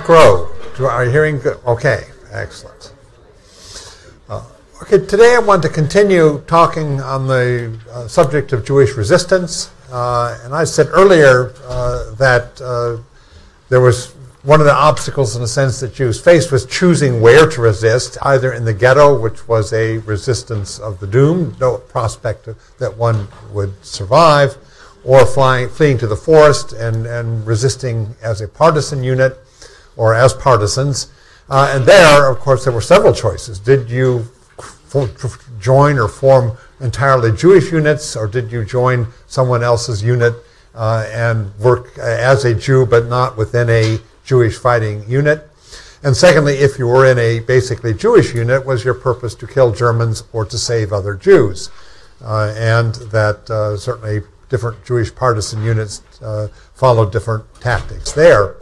grow. Are you hearing good? Okay, excellent. Okay, today I want to continue talking on the subject of Jewish resistance. And I said earlier that there was one of the obstacles in a sense that Jews faced was choosing where to resist, either in the ghetto, which was a resistance of the doomed, no prospect that one would survive, or fleeing to the forest and resisting as a partisan unit or as partisans. And there, of course, there were several choices. Did you join or form entirely Jewish units, or did you join someone else's unit and work as a Jew but not within a Jewish fighting unit? And secondly, if you were in a basically Jewish unit, was your purpose to kill Germans or to save other Jews? And that certainly different Jewish partisan units followed different tactics there.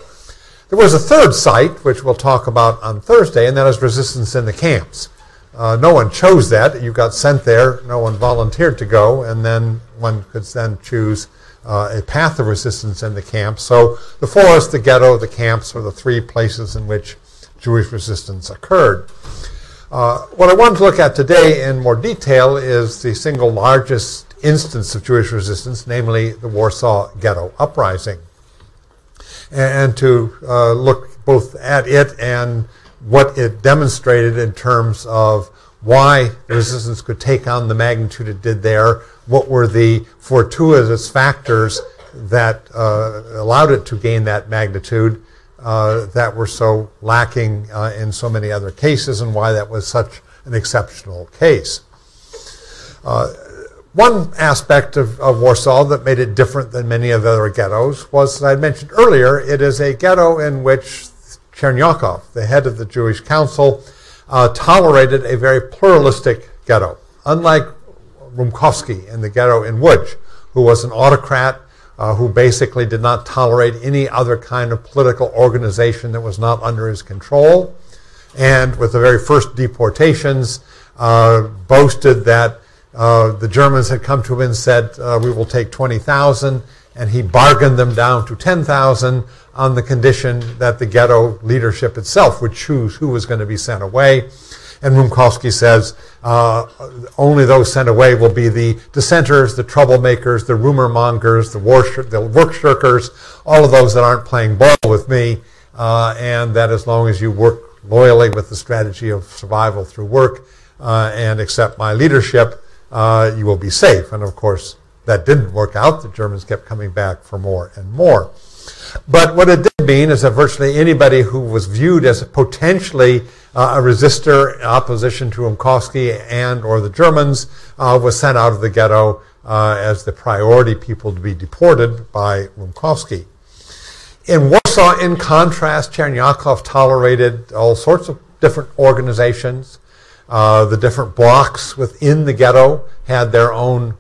There was a third site, which we'll talk about on Thursday, and that is resistance in the camps. No one chose that. You got sent there. No one volunteered to go, and then one could then choose a path of resistance in the camps. So the forest, the ghetto, the camps were the three places in which Jewish resistance occurred. What I want to look at today in more detail is the single largest instance of Jewish resistance, namely the Warsaw Ghetto Uprising. And to look both at it and what it demonstrated in terms of why resistance could take on the magnitude it did there, what were the fortuitous factors that allowed it to gain that magnitude that were so lacking in so many other cases, and why that was such an exceptional case. One aspect of Warsaw that made it different than many of the other ghettos was, as I mentioned earlier, it is a ghetto in which Chernyakov, the head of the Jewish Council, tolerated a very pluralistic ghetto, unlike Rumkowski in the ghetto in Łódź, who was an autocrat who basically did not tolerate any other kind of political organization that was not under his control, and with the very first deportations boasted that the Germans had come to him and said, we will take 20,000, and he bargained them down to 10,000 on the condition that the ghetto leadership itself would choose who was going to be sent away. And Rumkowski says only those sent away will be the dissenters, the troublemakers, the rumor mongers, the work shirkers, all of those that aren't playing ball with me, and that as long as you work loyally with the strategy of survival through work and accept my leadership, you will be safe. And of course, that didn't work out. The Germans kept coming back for more and more. But what it did mean is that virtually anybody who was viewed as potentially a resistor in opposition to Rumkowski and or the Germans was sent out of the ghetto as the priority people to be deported by Rumkowski. In Warsaw, in contrast, Chernyakov tolerated all sorts of different organizations. The different blocks within the ghetto had their own,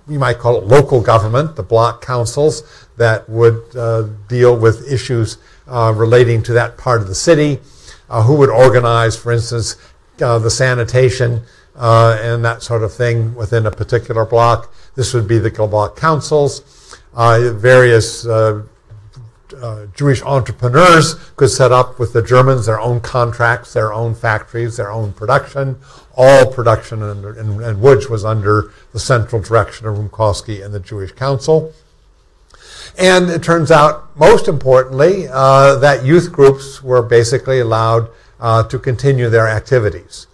you might call it local government, the block councils that would deal with issues relating to that part of the city, who would organize, for instance, the sanitation and that sort of thing within a particular block. This would be the block councils. Various Jewish entrepreneurs could set up with the Germans their own contracts, their own factories, their own production. All production in Łódź was under the central direction of Rumkowski and the Jewish Council. And it turns out, most importantly, that youth groups were basically allowed to continue their activities.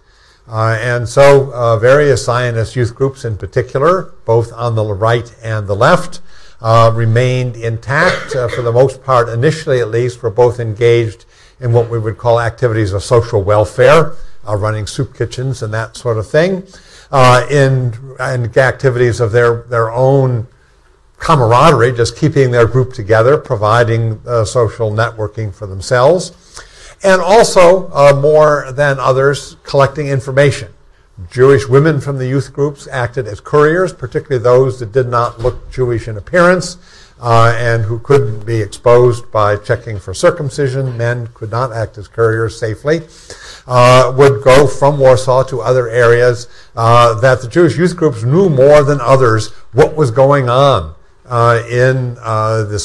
And so various Zionist youth groups in particular, both on the right and the left, remained intact for the most part, initially at least, were both engaged in what we would call activities of social welfare, running soup kitchens and that sort of thing, in activities of their own camaraderie, just keeping their group together, providing social networking for themselves, and also, more than others, collecting information. Jewish women from the youth groups acted as couriers, particularly those that did not look Jewish in appearance and who couldn't be exposed by checking for circumcision. Men could not act as couriers safely. Would go from Warsaw to other areas that the Jewish youth groups knew more than others what was going on in the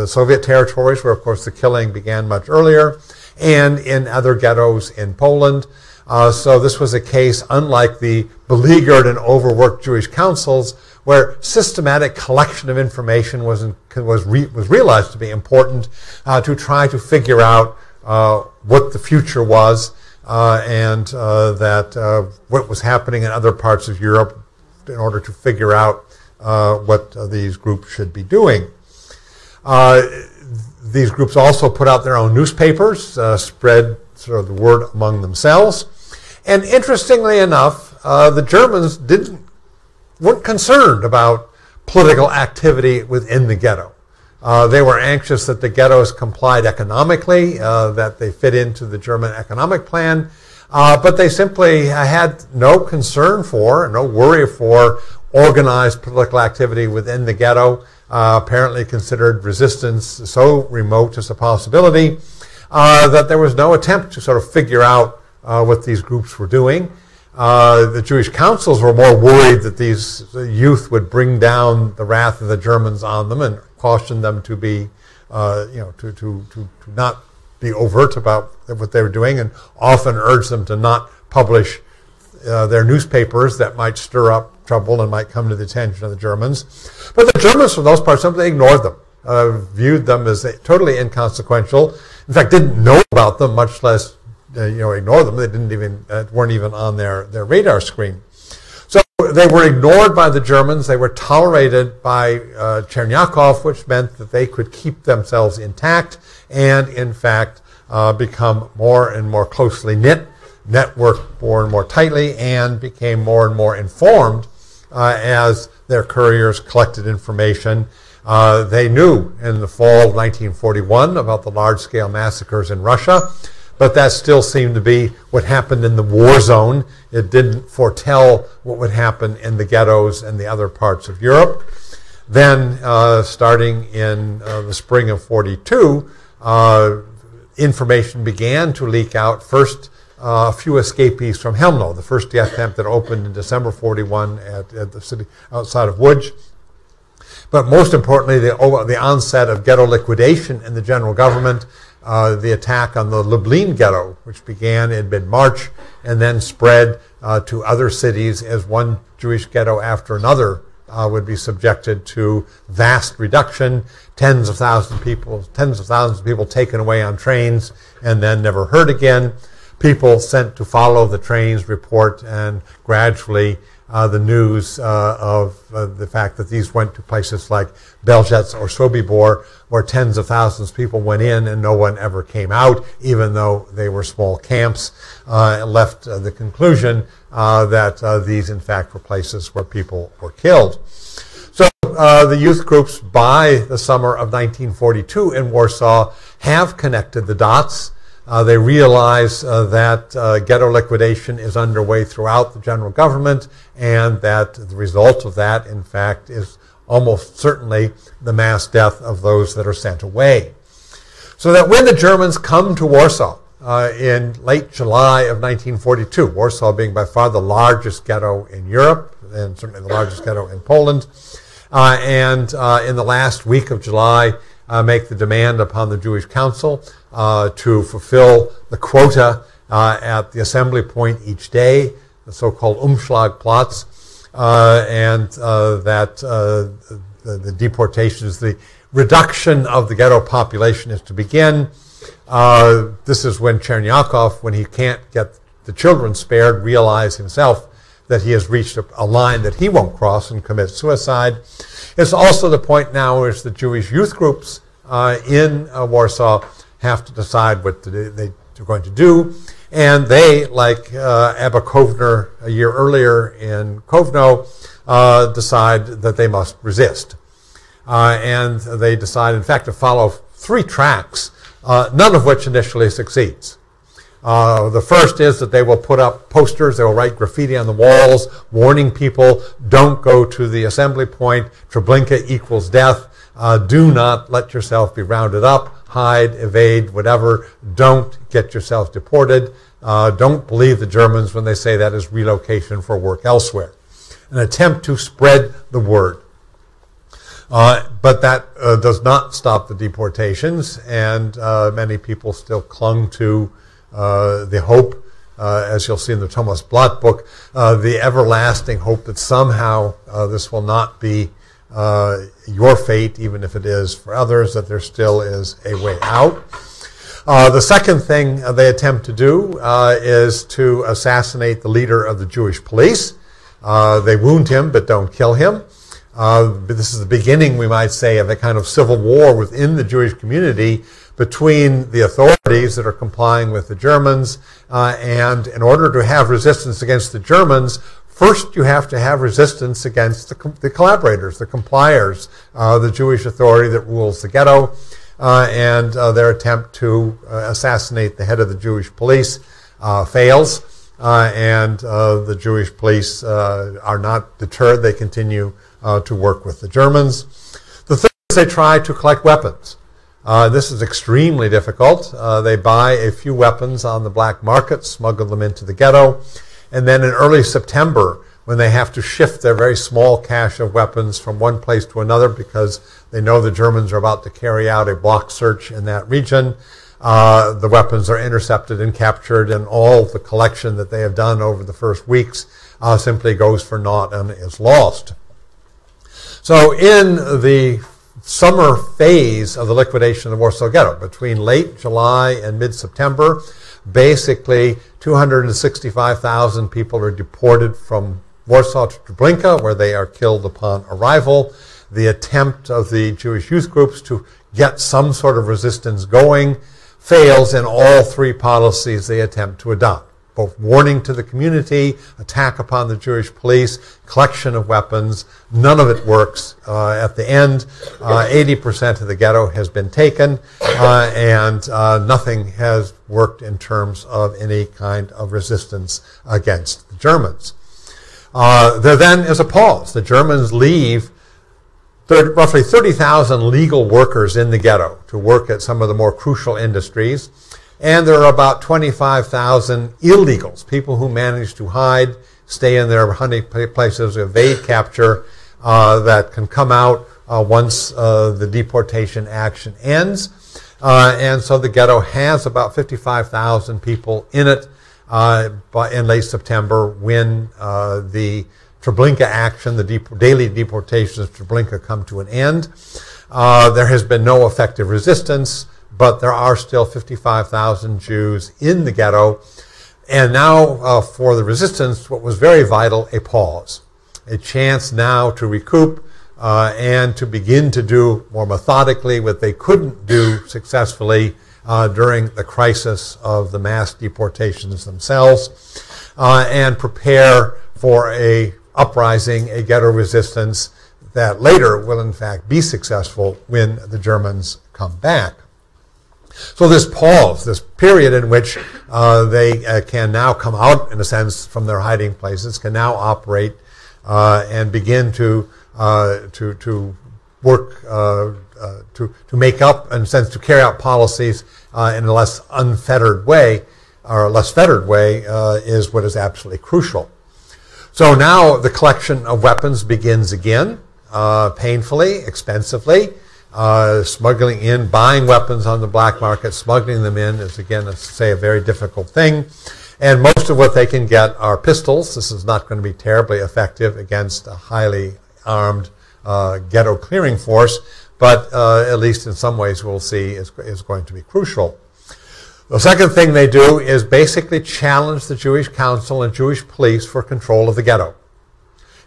Soviet territories, where, of course, the killing began much earlier, and in other ghettos in Poland. So this was a case, unlike the beleaguered and overworked Jewish councils, where systematic collection of information was realized to be important to try to figure out what the future was and what was happening in other parts of Europe in order to figure out what these groups should be doing. These groups also put out their own newspapers, spread sort of the word among themselves. And interestingly enough, the Germans weren't concerned about political activity within the ghetto. They were anxious that the ghettos complied economically, that they fit into the German economic plan, but they simply had no concern for, no worry for organized political activity within the ghetto, apparently considered resistance so remote as a possibility that there was no attempt to sort of figure out what these groups were doing. The Jewish councils were more worried that these youth would bring down the wrath of the Germans on them and caution them to be, to not be overt about what they were doing, and often urge them to not publish their newspapers that might stir up trouble and might come to the attention of the Germans. But the Germans, for the most part, simply ignored them, viewed them as totally inconsequential. In fact, didn't know about them, much less ignore them. They weren't even on their radar screen. So they were ignored by the Germans. They were tolerated by Chernyakov, which meant that they could keep themselves intact and, in fact, become more and more closely knit, networked more and more tightly, and became more and more informed as their couriers collected information. They knew in the fall of 1941 about the large-scale massacres in Russia, but that still seemed to be what happened in the war zone. It didn't foretell what would happen in the ghettos and the other parts of Europe. Then, starting in the spring of 42, information began to leak out. First, a few escapees from Helmno, the first death camp that opened in December 41 at the city outside of Łódź. But most importantly, the onset of ghetto liquidation in the general government, the attack on the Lublin ghetto, which began in mid-March and then spread to other cities as one Jewish ghetto after another would be subjected to vast reduction, tens of thousands of people taken away on trains and then never heard again. People sent to follow the trains report, and gradually the news of the fact that these went to places like Belzec or Sobibor, where tens of thousands of people went in and no one ever came out, even though they were small camps, left the conclusion that these, in fact, were places where people were killed. So the youth groups, by the summer of 1942 in Warsaw, have connected the dots. They realize that ghetto liquidation is underway throughout the general government, and that the result of that, in fact, is almost certainly the mass death of those that are sent away. So that when the Germans come to Warsaw in late July of 1942, Warsaw being by far the largest ghetto in Europe, and certainly the largest ghetto in Poland, and in the last week of July, make the demand upon the Jewish Council to fulfill the quota at the assembly point each day, the so-called Umschlagplatz, and that the deportations, the reduction of the ghetto population is to begin. This is when Chernyakov, when he can't get the children spared, realized himself that he has reached a line that he won't cross and commit suicide. It's also the point now as the Jewish youth groups in Warsaw have to decide what they're going to do. And they, like Abba Kovner a year earlier in Kovno, decide that they must resist. And they decide, in fact, to follow three tracks, none of which initially succeeds. The first is that they will put up posters, they will write graffiti on the walls, warning people, don't go to the assembly point, Treblinka equals death, do not let yourself be rounded up, hide, evade, whatever, don't get yourself deported, don't believe the Germans when they say that is relocation for work elsewhere. An attempt to spread the word. But that does not stop the deportations, and many people still clung to the hope, as you'll see in the Thomas Blatt book, the everlasting hope that somehow this will not be your fate, even if it is for others, that there still is a way out. The second thing they attempt to do is to assassinate the leader of the Jewish police. They wound him but don't kill him. This is the beginning, we might say, of a kind of civil war within the Jewish community between the authorities that are complying with the Germans, and in order to have resistance against the Germans, first you have to have resistance against the collaborators, the compliers, the Jewish authority that rules the ghetto, and their attempt to assassinate the head of the Jewish police fails, and the Jewish police are not deterred. They continue to work with the Germans. The third is they try to collect weapons. This is extremely difficult. They buy a few weapons on the black market, smuggle them into the ghetto, and then in early September, when they have to shift their very small cache of weapons from one place to another because they know the Germans are about to carry out a block search in that region, the weapons are intercepted and captured, and all the collection that they have done over the first weeks simply goes for naught and is lost. So in the summer phase of the liquidation of the Warsaw Ghetto, between late July and mid-September, basically 265,000 people are deported from Warsaw to Treblinka, where they are killed upon arrival. The attempt of the Jewish youth groups to get some sort of resistance going fails in all three policies they attempt to adopt. Both warning to the community, attack upon the Jewish police, collection of weapons. None of it works. At the end, 80% of the ghetto has been taken, and nothing has worked in terms of any kind of resistance against the Germans. There then is a pause. The Germans leave roughly 30,000 legal workers in the ghetto to work at some of the more crucial industries. And there are about 25,000 illegals, people who manage to hide, stay in their hunting places, evade capture, that can come out once the deportation action ends. And so the ghetto has about 55,000 people in it in late September when the Treblinka action, the daily deportations of Treblinka, come to an end. There has been no effective resistance, but there are still 55,000 Jews in the ghetto. And now for the resistance, what was very vital, a pause. A chance now to recoup and to begin to do more methodically what they couldn't do successfully during the crisis of the mass deportations themselves, and prepare for a uprising, a ghetto resistance that later will in fact be successful when the Germans come back. So this pause, this period in which they can now come out, in a sense, from their hiding places, can now operate and begin to work to make up, in a sense, to carry out policies in a less unfettered way, or a less fettered way, is what is absolutely crucial. So now the collection of weapons begins again, painfully, expensively. Smuggling in, buying weapons on the black market, smuggling them in is, again, let's say, a very difficult thing. And most of what they can get are pistols. This is not going to be terribly effective against a highly armed ghetto clearing force, but at least in some ways we'll see is going to be crucial. The second thing they do is basically challenge the Jewish council and Jewish police for control of the ghetto.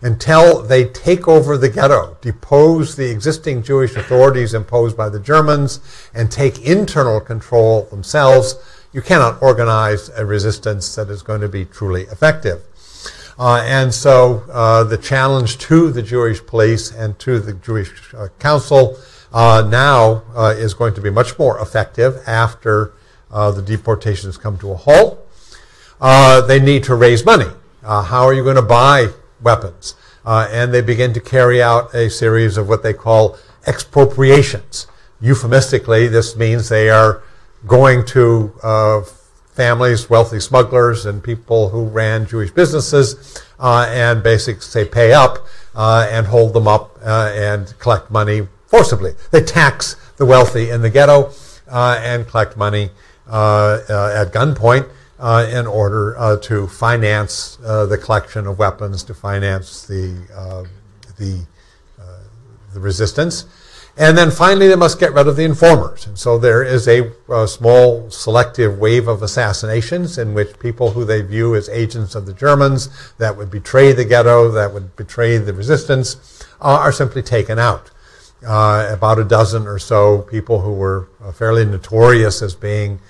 Until they take over the ghetto, depose the existing Jewish authorities imposed by the Germans, and take internal control themselves, you cannot organize a resistance that is going to be truly effective. And so the challenge to the Jewish police and to the Jewish council now is going to be much more effective after the deportations come to a halt. They need to raise money. How are you going to buy weapons? And they begin to carry out a series of what they call expropriations. Euphemistically, this means they are going to families, wealthy smugglers, and people who ran Jewish businesses, and basically say pay up and hold them up and collect money forcibly. They tax the wealthy in the ghetto and collect money at gunpoint in order to finance the collection of weapons, to finance the resistance. And then finally, they must get rid of the informers. And so there is a small selective wave of assassinations in which people who they view as agents of the Germans that would betray the ghetto, that would betray the resistance, are simply taken out. About a dozen or so people who were fairly notorious as being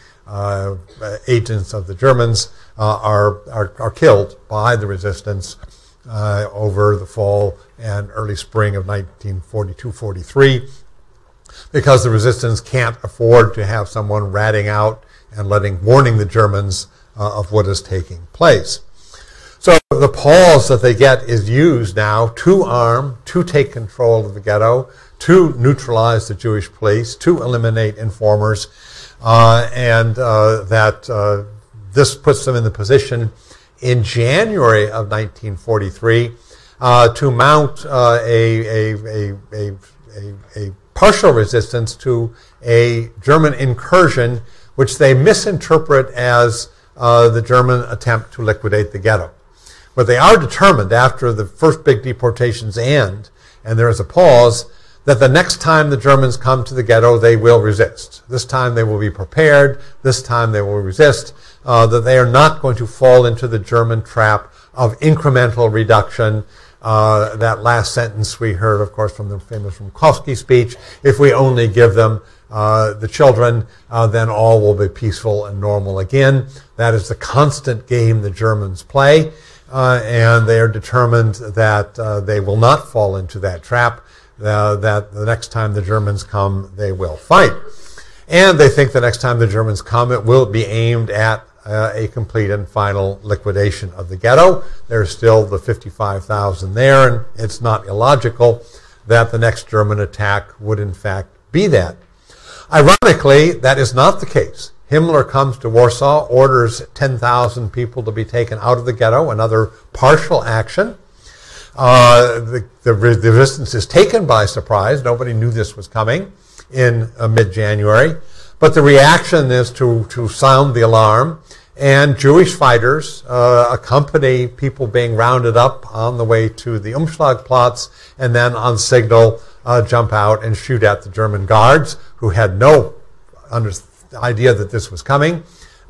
agents of the Germans are killed by the resistance over the fall and early spring of 1942-43, because the resistance can't afford to have someone ratting out and warning the Germans of what is taking place. So the pause that they get is used now to arm, to take control of the ghetto, to neutralize the Jewish police, to eliminate informers, and this puts them in the position in January of 1943 to mount a partial resistance to a German incursion, which they misinterpret as the German attempt to liquidate the ghetto. But they are determined, after the first big deportations end, and there is a pause, that the next time the Germans come to the ghetto, they will resist. This time they will be prepared. This time they will resist. That they are not going to fall into the German trap of incremental reduction. That last sentence we heard, of course, from the famous Rumkowski speech: if we only give them the children, then all will be peaceful and normal again. That is the constant game the Germans play, and they are determined that they will not fall into that trap. That the next time the Germans come, they will fight. And they think the next time the Germans come, it will be aimed at a complete and final liquidation of the ghetto. There's still the 55,000 there, and it's not illogical that the next German attack would in fact be that. Ironically, that is not the case. Himmler comes to Warsaw, orders 10,000 people to be taken out of the ghetto, another partial action. The resistance is taken by surprise. Nobody knew this was coming in mid-January. But the reaction is to sound the alarm, and Jewish fighters accompany people being rounded up on the way to the Umschlagplatz, and then on signal jump out and shoot at the German guards, who had no idea that this was coming,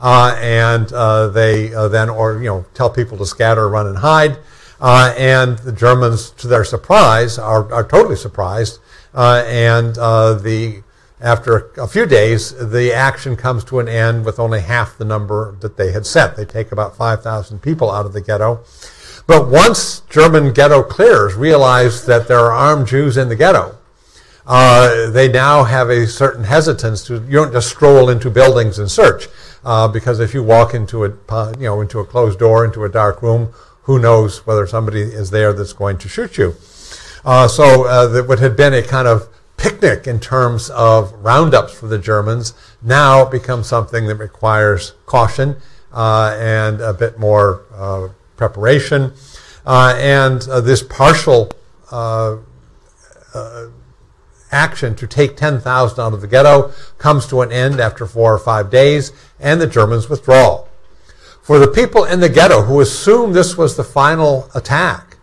and they then tell people to scatter, run, and hide. And the Germans, to their surprise, are totally surprised. After a few days, the action comes to an end with only half the number that they had set. They take about 5,000 people out of the ghetto. But once German ghetto clearers realize that there are armed Jews in the ghetto, they now have a certain hesitance. You don't just stroll into buildings and search, because if you walk into a closed door, into a dark room, who knows whether somebody is there that's going to shoot you. So what had been a kind of picnic in terms of roundups for the Germans now becomes something that requires caution and a bit more preparation. And this partial action to take 10,000 out of the ghetto comes to an end after 4 or 5 days, and the Germans withdraw. For the people in the ghetto who assumed this was the final attack,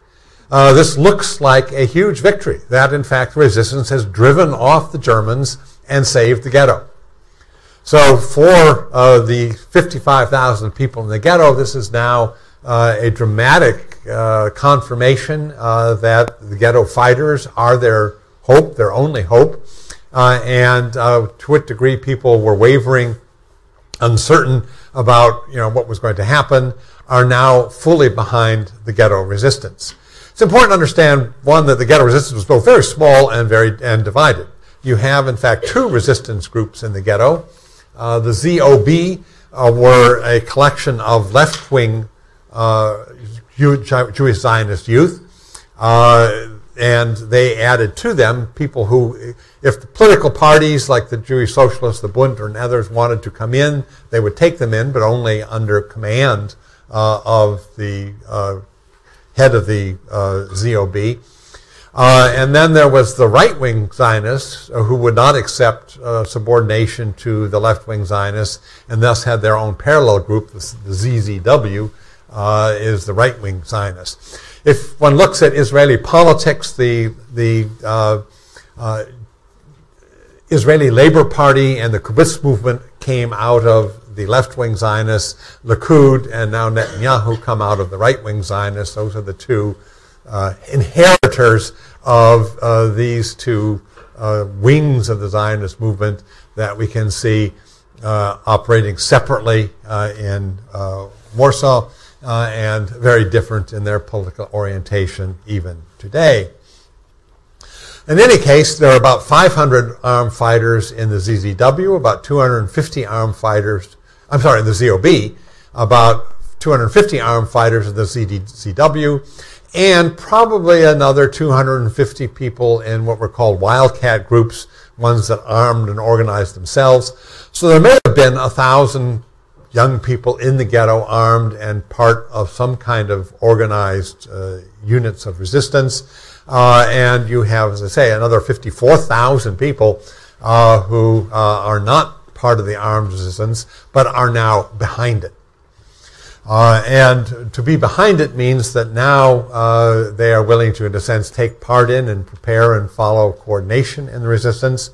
this looks like a huge victory, that in fact resistance has driven off the Germans and saved the ghetto. So for the 55,000 people in the ghetto, this is now a dramatic confirmation that the ghetto fighters are their hope, their only hope. And to what degree people were wavering, uncertain about what was going to happen, are now fully behind the ghetto resistance. It's important to understand, one, that the ghetto resistance was both very small and divided. You have, in fact, 2 resistance groups in the ghetto. The ZOB were a collection of left-wing Jewish Zionist youth, and they added to them people who, if the political parties like the Jewish Socialists, the Bund, and others wanted to come in, they would take them in, but only under command of the head of the ZOB. And then there was the right-wing Zionists who would not accept subordination to the left-wing Zionists and thus had their own parallel group, the ZZW, is the right-wing Zionists. If one looks at Israeli politics, the Israeli Labor Party and the kibbutz movement came out of the left-wing Zionists. Likud and now Netanyahu come out of the right-wing Zionists. Those are the two inheritors of these two wings of the Zionist movement that we can see operating separately in Warsaw and very different in their political orientation even today. In any case, there are about 500 armed fighters in the ZZW, about 250 armed fighters, in the ZOB, about 250 armed fighters in the ZZW, and probably another 250 people in what were called wildcat groups, ones that armed and organized themselves. So there may have been 1,000 young people in the ghetto armed and part of some kind of organized units of resistance. And you have, as I say, another 54,000 people who are not part of the armed resistance, but are now behind it. And to be behind it means that now they are willing to, in a sense, take part in and prepare and follow coordination in the resistance.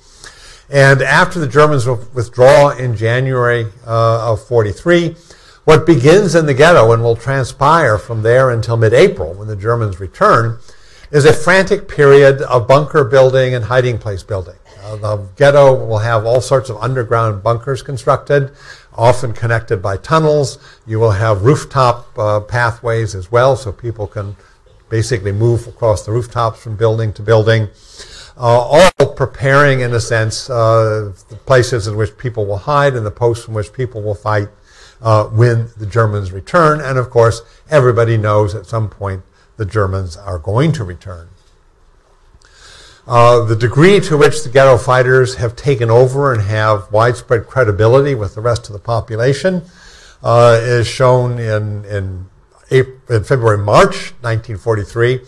And after the Germans withdraw in January of 43, what begins in the ghetto and will transpire from there until mid-April, when the Germans return, is a frantic period of bunker building and hiding place building. The ghetto will have all sorts of underground bunkers constructed, often connected by tunnels. You will have rooftop pathways as well, so people can basically move across the rooftops from building to building, all preparing, in a sense, the places in which people will hide and the posts in which people will fight when the Germans return. And, of course, everybody knows at some point the Germans are going to return. The degree to which the ghetto fighters have taken over and have widespread credibility with the rest of the population is shown in February-March 1943,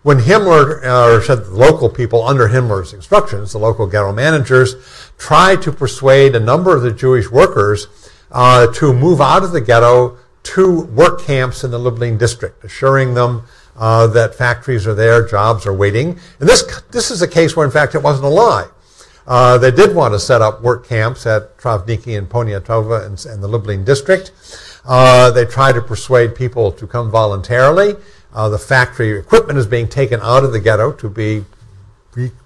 when Himmler, or the local people under Himmler's instructions, the local ghetto managers, tried to persuade a number of the Jewish workers to move out of the ghetto to work camps in the Lublin district, assuring them that factories are there, jobs are waiting. And this is a case where, in fact, it wasn't a lie. They did want to set up work camps at Travniki and Poniatowa and the Lublin district. They tried to persuade people to come voluntarily. The factory equipment is being taken out of the ghetto to be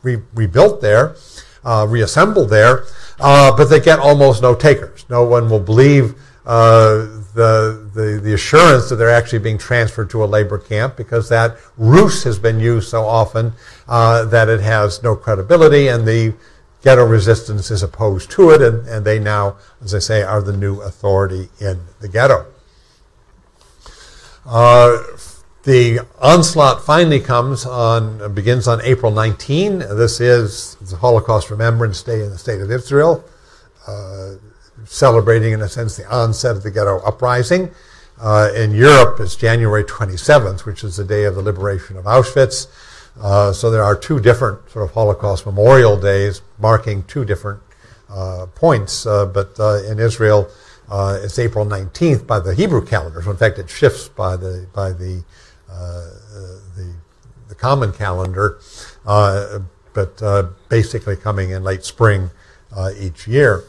rebuilt there, reassembled there, but they get almost no takers. No one will believe the assurance that they're actually being transferred to a labor camp, because that ruse has been used so often that it has no credibility, and the ghetto resistance is opposed to it, and they now, as I say, are the new authority in the ghetto. The onslaught finally begins on April 19. This is the Holocaust Remembrance Day in the State of Israel, celebrating, in a sense, the onset of the Ghetto Uprising. In Europe, it's January 27th, which is the day of the liberation of Auschwitz. So there are two different sort of Holocaust memorial days marking two different points. But in Israel, it's April 19th by the Hebrew calendar. So in fact, it shifts by the common calendar, but basically coming in late spring each year.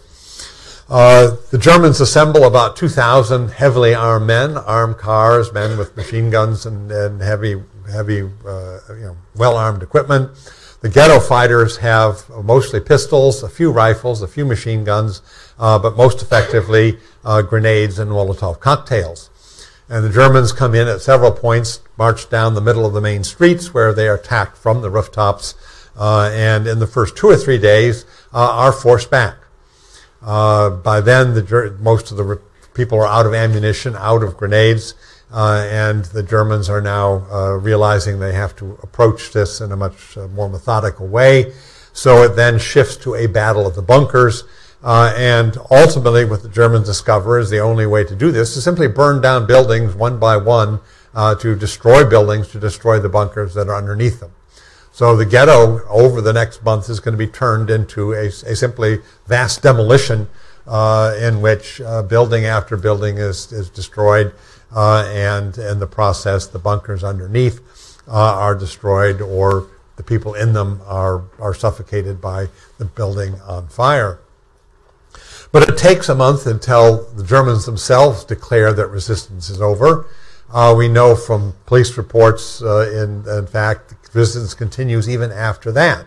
The Germans assemble about 2,000 heavily armed men, armed cars, men with machine guns and heavy, well-armed equipment. The ghetto fighters have mostly pistols, a few rifles, a few machine guns, but most effectively grenades and Molotov cocktails. And the Germans come in at several points, march down the middle of the main streets where they are attacked from the rooftops, and in the first 2 or 3 days are forced back. By then, most of the people are out of ammunition, out of grenades, and the Germans are now realizing they have to approach this in a much more methodical way. So it then shifts to a battle of the bunkers, and ultimately what the Germans discover is the only way to do this is simply burn down buildings one by one to destroy buildings, to destroy the bunkers that are underneath them. So the ghetto over the next month is going to be turned into a simply vast demolition in which building after building is destroyed, and in the process the bunkers underneath are destroyed, or the people in them are suffocated by the building on fire. But it takes a month until the Germans themselves declare that resistance is over. We know from police reports, in fact, resistance continues even after that.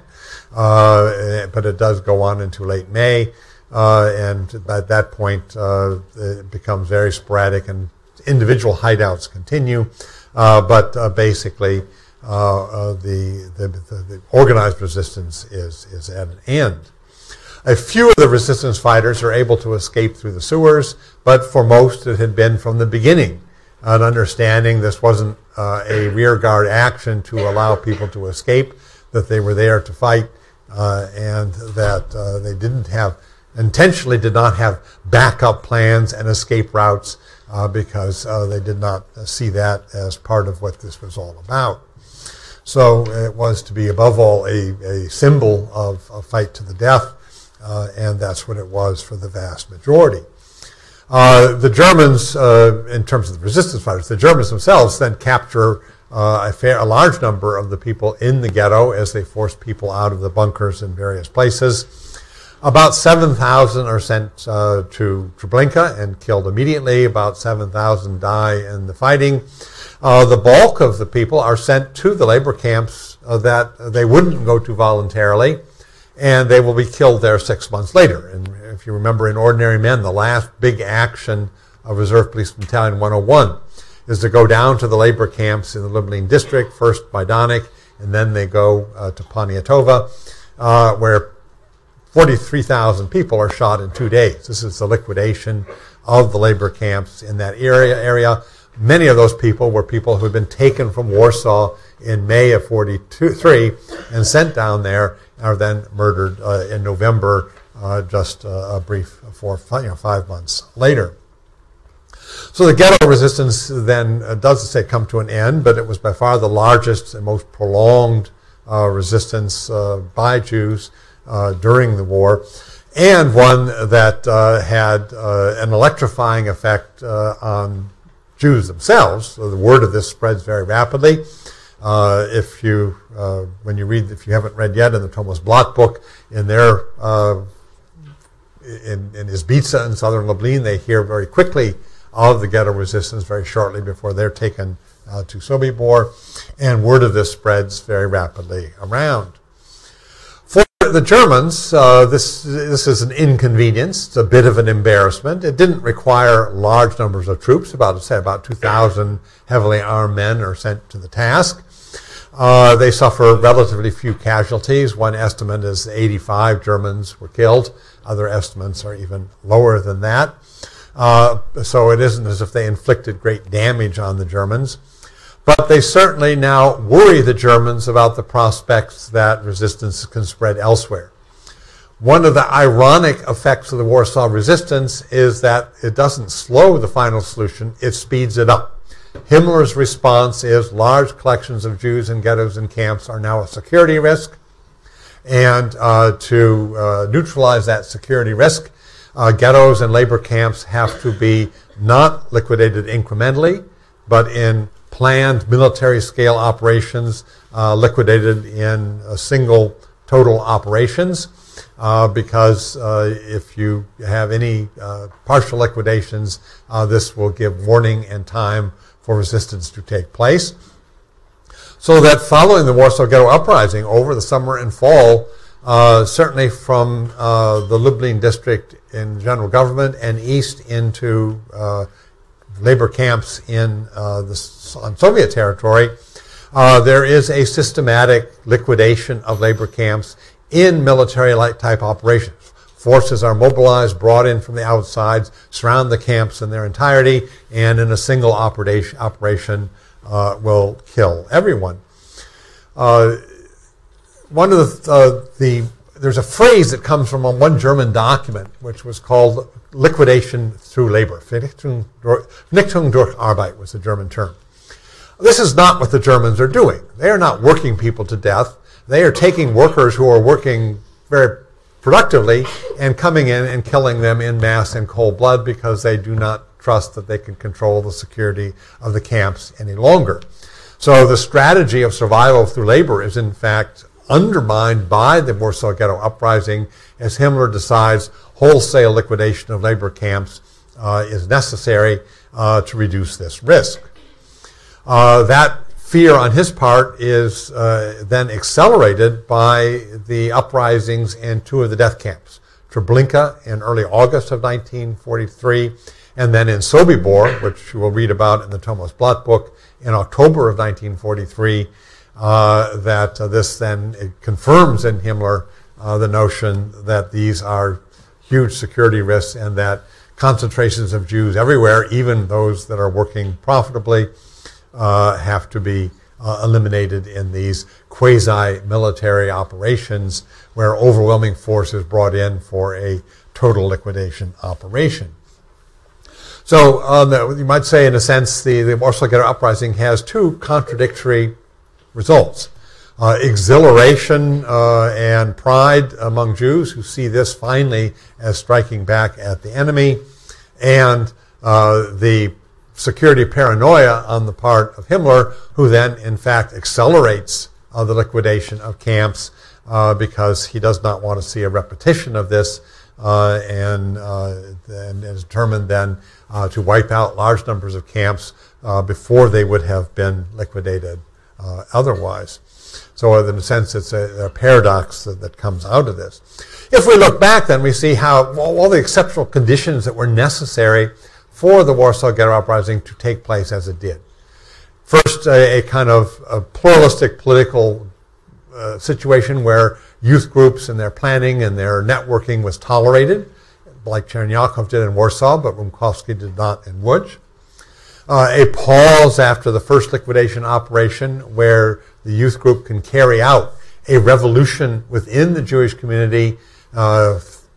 But it does go on into late May, and at that point it becomes very sporadic, and individual hideouts continue. But basically, the organized resistance is at an end. A few of the resistance fighters are able to escape through the sewers, but for most it had been from the beginning an understanding this wasn't a rearguard action to allow people to escape, that they were there to fight, and that they intentionally did not have backup plans and escape routes, because they did not see that as part of what this was all about. So it was to be, above all, a symbol of a fight to the death, and that's what it was for the vast majority. The Germans, in terms of the resistance fighters, the Germans themselves then capture a large number of the people in the ghetto as they force people out of the bunkers in various places. About 7,000 are sent to Treblinka and killed immediately. About 7,000 die in the fighting. The bulk of the people are sent to the labor camps that they wouldn't go to voluntarily, and they will be killed there 6 months later. And if you remember, in Ordinary Men, the last big action of Reserve Police Battalion 101 is to go down to the labor camps in the Lublin district, first by Donich, and then they go to Poniatowa, where 43,000 people are shot in 2 days. This is the liquidation of the labor camps in that area. Many of those people were people who had been taken from Warsaw in May of 1943 and sent down there, are then murdered in November, just a brief 5 months later. So the ghetto resistance then does come to an end, but it was by far the largest and most prolonged resistance by Jews during the war, and one that had an electrifying effect on Jews themselves. So the word of this spreads very rapidly. If you haven't read yet in the Thomas Blatt book, in Izbica in southern Lublin, they hear very quickly of the ghetto resistance very shortly before they're taken to Sobibor, and word of this spreads very rapidly around. For the Germans, this is an inconvenience. It's a bit of an embarrassment. It didn't require large numbers of troops. About 2,000 heavily armed men are sent to the task. They suffer relatively few casualties. One estimate is 85 Germans were killed. Other estimates are even lower than that. So it isn't as if they inflicted great damage on the Germans. But they certainly now worry the Germans about the prospects that resistance can spread elsewhere. One of the ironic effects of the Warsaw resistance is that it doesn't slow the final solution, it speeds it up. Himmler's response is large collections of Jews in ghettos and camps are now a security risk, and to neutralize that security risk, ghettos and labor camps have to be not liquidated incrementally, but in planned military-scale operations, liquidated in single total operations, because if you have any partial liquidations, this will give warning and time for resistance to take place. So that following the Warsaw Ghetto Uprising over the summer and fall, certainly from the Lublin district in general government and east into labor camps on Soviet territory, there is a systematic liquidation of labor camps in military-like type operations. Forces are mobilized, brought in from the outsides, surround the camps in their entirety, and in a single operation will kill everyone. There's a phrase that comes from one German document, which was called liquidation through labor. Vernichtung durch Arbeit was the German term. This is not what the Germans are doing. They are not working people to death. they are taking workers who are working very productively and coming in and killing them in mass in cold blood because they do not trust that they can control the security of the camps any longer. So the strategy of survival through labor is in fact undermined by the Warsaw Ghetto Uprising as Himmler decides wholesale liquidation of labor camps is necessary to reduce this risk. That fear on his part is then accelerated by the uprisings in two of the death camps, Treblinka in early August of 1943, and then in Sobibor, which you will read about in the Thomas Blatt book, in October of 1943, this then confirms in Himmler the notion that these are huge security risks and that concentrations of Jews everywhere, even those that are working profitably, have to be eliminated in these quasi-military operations where overwhelming force is brought in for a total liquidation operation. So you might say, in a sense, the Warsaw Ghetto Uprising has two contradictory results. Exhilaration and pride among Jews who see this finally as striking back at the enemy, and the security paranoia on the part of Himmler, who then, in fact, accelerates the liquidation of camps because he does not want to see a repetition of this and is determined then to wipe out large numbers of camps before they would have been liquidated otherwise. So in a sense, it's a paradox that comes out of this. If we look back, then we see how all the exceptional conditions that were necessary for the Warsaw Ghetto Uprising to take place as it did. First, a kind of a pluralistic political situation where youth groups and their planning and their networking was tolerated, like Chernyakov did in Warsaw, but Rumkowski did not in Łódź. A pause after the first liquidation operation where the youth group can carry out a revolution within the Jewish community,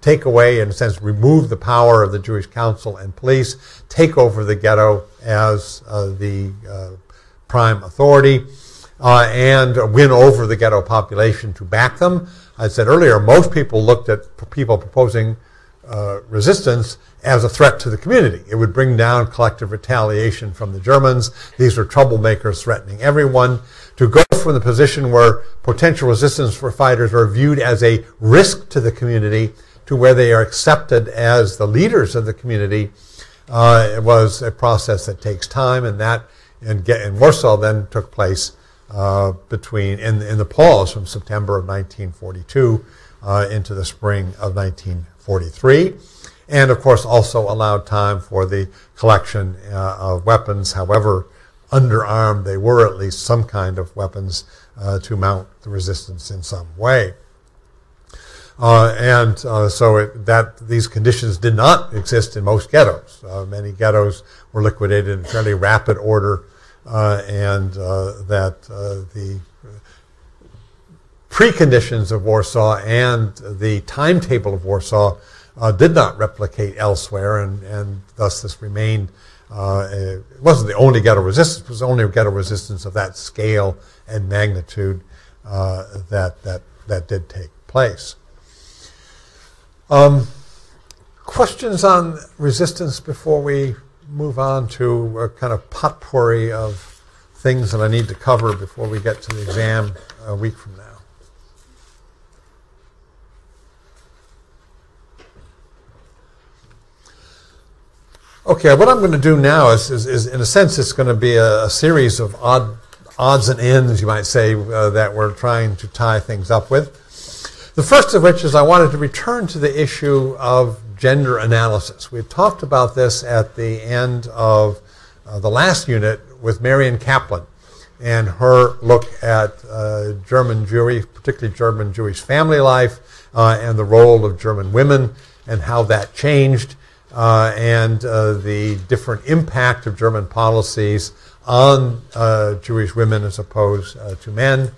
take away, in a sense, remove the power of the Jewish council and police, take over the ghetto as the prime authority, and win over the ghetto population to back them. I said earlier, most people looked at people proposing resistance as a threat to the community. It would bring down collective retaliation from the Germans. These were troublemakers threatening everyone. To go from the position where potential resistance for fighters are viewed as a risk to the community to where they are accepted as the leaders of the community it was a process that takes time, and that in Warsaw then took place in the pause from September of 1942 into the spring of 1943. And, of course, also allowed time for the collection of weapons, however underarmed they were, at least some kind of weapons to mount the resistance in some way. These conditions did not exist in most ghettos. Many ghettos were liquidated in fairly rapid order, the preconditions of Warsaw and the timetable of Warsaw did not replicate elsewhere, and thus this remained, it wasn't the only ghetto resistance, it was the only ghetto resistance of that scale and magnitude that did take place. Questions on resistance before we move on to a kind of potpourri of things that I need to cover before we get to the exam a week from now? Okay, what I'm going to do now is in a sense, it's going to be a series of odds and ends, you might say, that we're trying to tie things up with. The first of which is I wanted to return to the issue of gender analysis. We've talked about this at the end of the last unit with Marian Kaplan and her look at German Jewry, particularly German Jewish family life, and the role of German women and how that changed, and the different impact of German policies on Jewish women as opposed to men,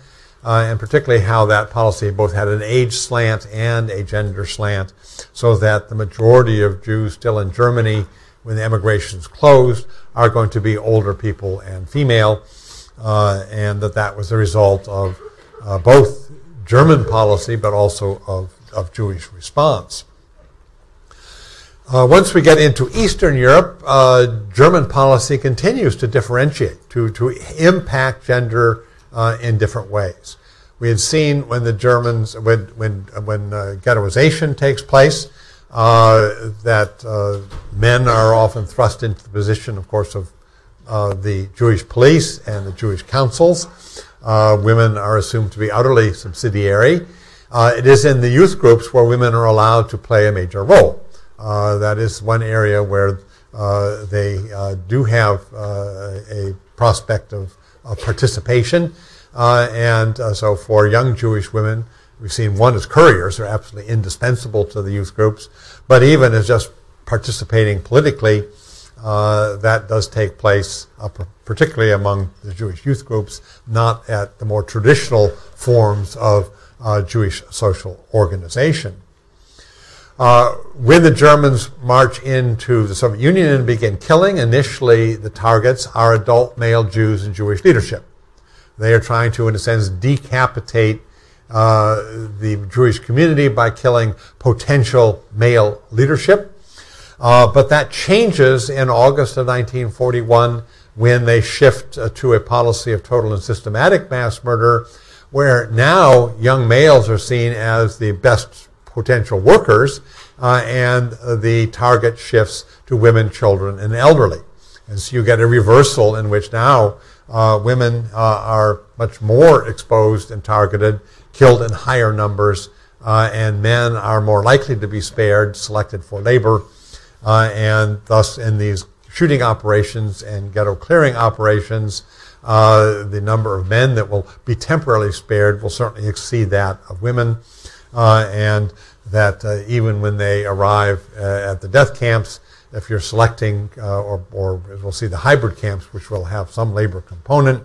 and particularly how that policy both had an age slant and a gender slant, so that the majority of Jews still in Germany, when the emigrations closed, are going to be older people and female, and that was the result of both German policy, but also of Jewish response. Once we get into Eastern Europe, German policy continues to differentiate, to impact gender in different ways. We had seen when the Germans, when ghettoization takes place, that men are often thrust into the position, of course, of the Jewish police and the Jewish councils. Women are assumed to be utterly subsidiary. It is in the youth groups where women are allowed to play a major role. That is one area where they do have a prospect of participation. So for young Jewish women, we've seen one as couriers are absolutely indispensable to the youth groups, but even as just participating politically, that does take place, particularly among the Jewish youth groups, not at the more traditional forms of Jewish social organization. When the Germans march into the Soviet Union and begin killing, initially the targets are adult male Jews and Jewish leadership. They are trying to, in a sense, decapitate the Jewish community by killing potential male leadership. But that changes in August of 1941 when they shift to a policy of total and systematic mass murder, where now young males are seen as the best potential workers, and the target shifts to women, children, and elderly. And so you get a reversal in which now women are much more exposed and targeted, killed in higher numbers, and men are more likely to be spared, selected for labor, and thus in these shooting operations and ghetto clearing operations, the number of men that will be temporarily spared will certainly exceed that of women, and that even when they arrive at the death camps, if you're selecting, or we'll see the hybrid camps, which will have some labor component,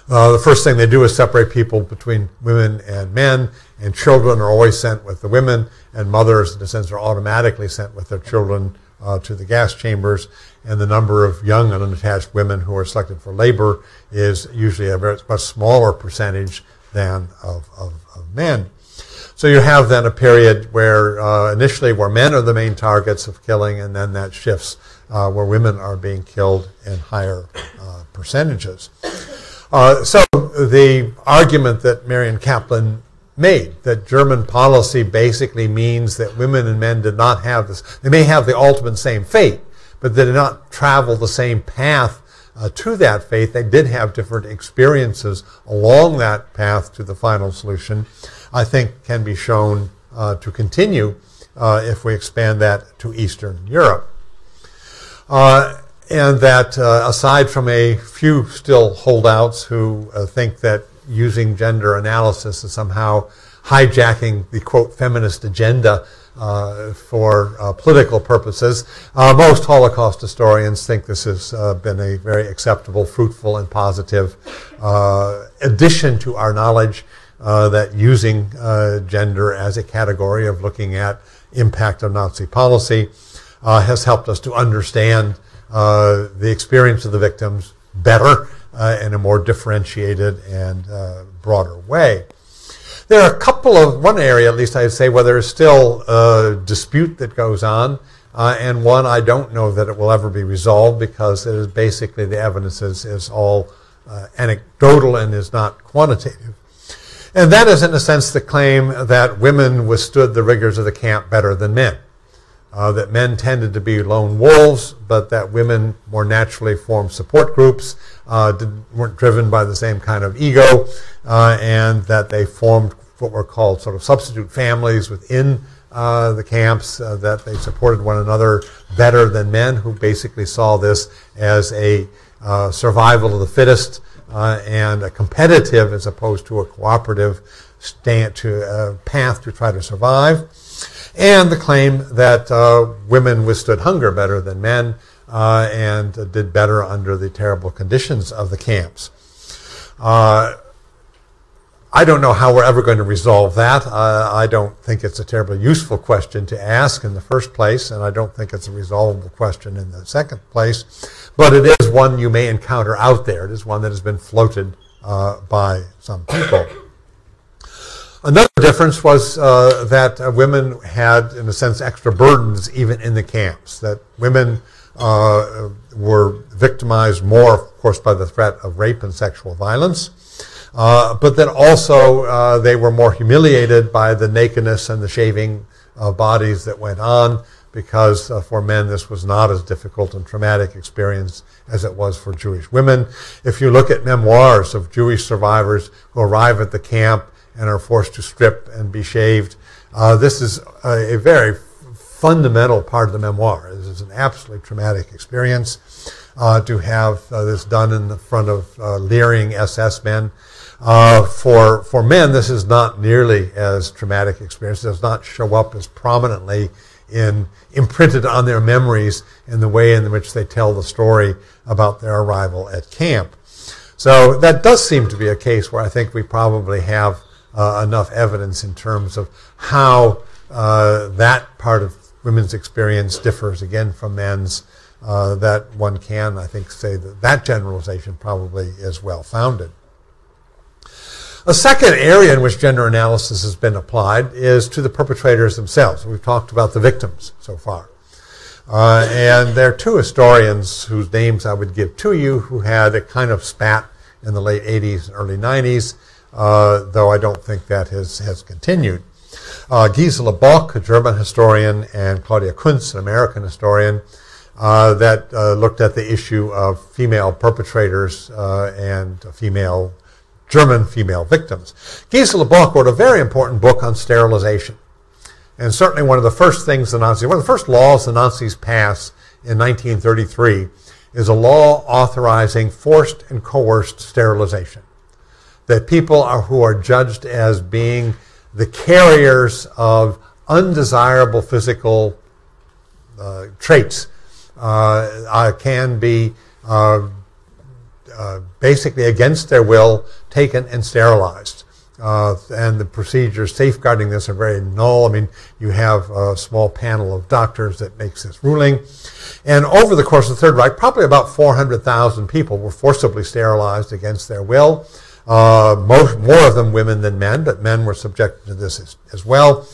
the first thing they do is separate people between women and men, and children are always sent with the women, and mothers, in a sense, are automatically sent with their children to the gas chambers, and the number of young and unattached women who are selected for labor is usually a much smaller percentage than of men. So you have then a period where initially where men are the main targets of killing, and then that shifts where women are being killed in higher percentages. So the argument that Marion Kaplan made, that German policy basically means that women and men did not have this, they may have the ultimate same fate, but they did not travel the same path to that fate. They did have different experiences along that path to the final solution, I think can be shown to continue if we expand that to Eastern Europe. And that aside from a few still holdouts who think that using gender analysis is somehow hijacking the, quote, feminist agenda for political purposes, most Holocaust historians think this has been a very acceptable, fruitful, and positive addition to our knowledge, that using gender as a category of looking at impact of Nazi policy has helped us to understand the experience of the victims better in a more differentiated and broader way. There are a couple of, one area at least I'd say, where there is still a dispute that goes on, and one I don't know that it will ever be resolved, because it is basically the evidence is all anecdotal and is not quantitative. And that is, in a sense, the claim that women withstood the rigors of the camp better than men. That men tended to be lone wolves, but that women more naturally formed support groups, weren't driven by the same kind of ego, and that they formed what were called sort of substitute families within the camps, that they supported one another better than men, who basically saw this as a survival of the fittest and a competitive as opposed to a cooperative path to try to survive. And the claim that women withstood hunger better than men and did better under the terrible conditions of the camps. I don't know how we're ever going to resolve that. I don't think it's a terribly useful question to ask in the first place, and I don't think it's a resolvable question in the second place. But it is one you may encounter out there. It is one that has been floated by some people. Another difference was that women had, in a sense, extra burdens even in the camps, that women were victimized more, of course, by the threat of rape and sexual violence, but that also they were more humiliated by the nakedness and the shaving of bodies that went on, because for men this was not as difficult and traumatic experience as it was for Jewish women. If you look at memoirs of Jewish survivors who arrive at the camp and are forced to strip and be shaved, this is a very fundamental part of the memoir. This is an absolutely traumatic experience to have this done in the front of leering SS men. For men, this is not nearly as traumatic experience. It does not show up as prominently imprinted on their memories in the way in which they tell the story about their arrival at camp. So that does seem to be a case where I think we probably have enough evidence in terms of how that part of women's experience differs again from men's, that one can, I think, say that that generalization probably is well-founded. A second area in which gender analysis has been applied is to the perpetrators themselves. We've talked about the victims so far. And there are two historians whose names I would give to you who had a kind of spat in the late 80s and early 90s, though I don't think that has continued. Gisela Bock, a German historian, and Claudia Kunz, an American historian, that looked at the issue of female perpetrators and German female victims. Gisela Bock wrote a very important book on sterilization. And certainly one of the first laws the Nazis passed in 1933 is a law authorizing forced and coerced sterilization. That people who are judged as being the carriers of undesirable physical traits can be basically against their will taken and sterilized. And the procedures safeguarding this are very null. I mean, you have a small panel of doctors that makes this ruling. And over the course of the Third Reich, probably about 400,000 people were forcibly sterilized against their will. More of them women than men, but men were subjected to this as well,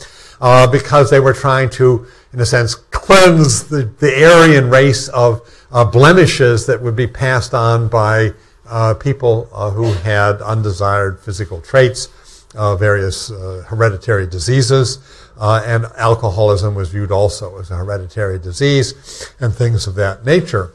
because they were trying to, in a sense, cleanse the Aryan race of blemishes that would be passed on by people who had undesired physical traits, various hereditary diseases, and alcoholism was viewed also as a hereditary disease, and things of that nature.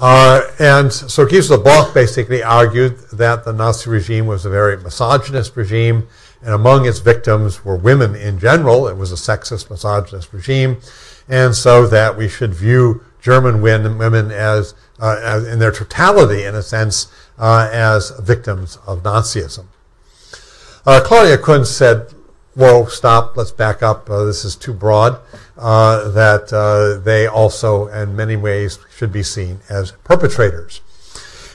And so Gisela Bock basically argued that the Nazi regime was a very misogynist regime, and among its victims were women in general. It was a sexist, misogynist regime, and so that we should view German women as in their totality, in a sense, as victims of Nazism. Claudia Kunz said, whoa, stop, let's back up, this is too broad, that they also, in many ways, should be seen as perpetrators.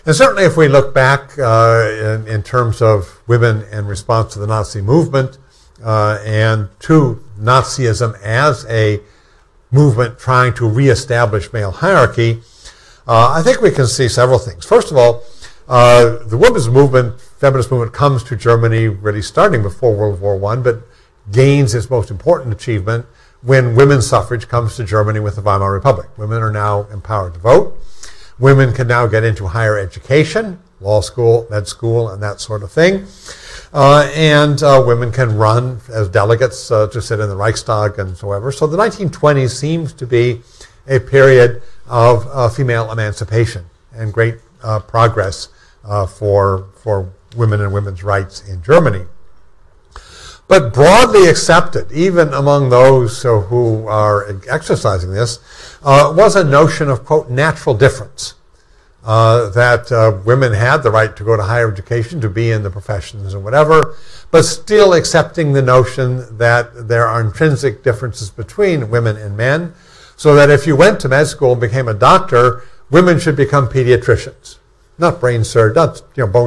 And certainly if we look back in terms of women in response to the Nazi movement and to Nazism as a movement trying to reestablish male hierarchy, I think we can see several things. First of all, the women's movement, feminist movement, comes to Germany really starting before World War I, but gains its most important achievement when women's suffrage comes to Germany with the Weimar Republic. Women are now empowered to vote. Women can now get into higher education, law school, med school, and that sort of thing. And women can run as delegates to sit in the Reichstag and so ever. So the 1920s seems to be a period of female emancipation and great progress for women and women's rights in Germany. But broadly accepted, even among those who are exercising this, was a notion of, quote, natural difference. That women had the right to go to higher education, to be in the professions and whatever, but still accepting the notion that there are intrinsic differences between women and men, so that if you went to med school and became a doctor, women should become pediatricians. Not bone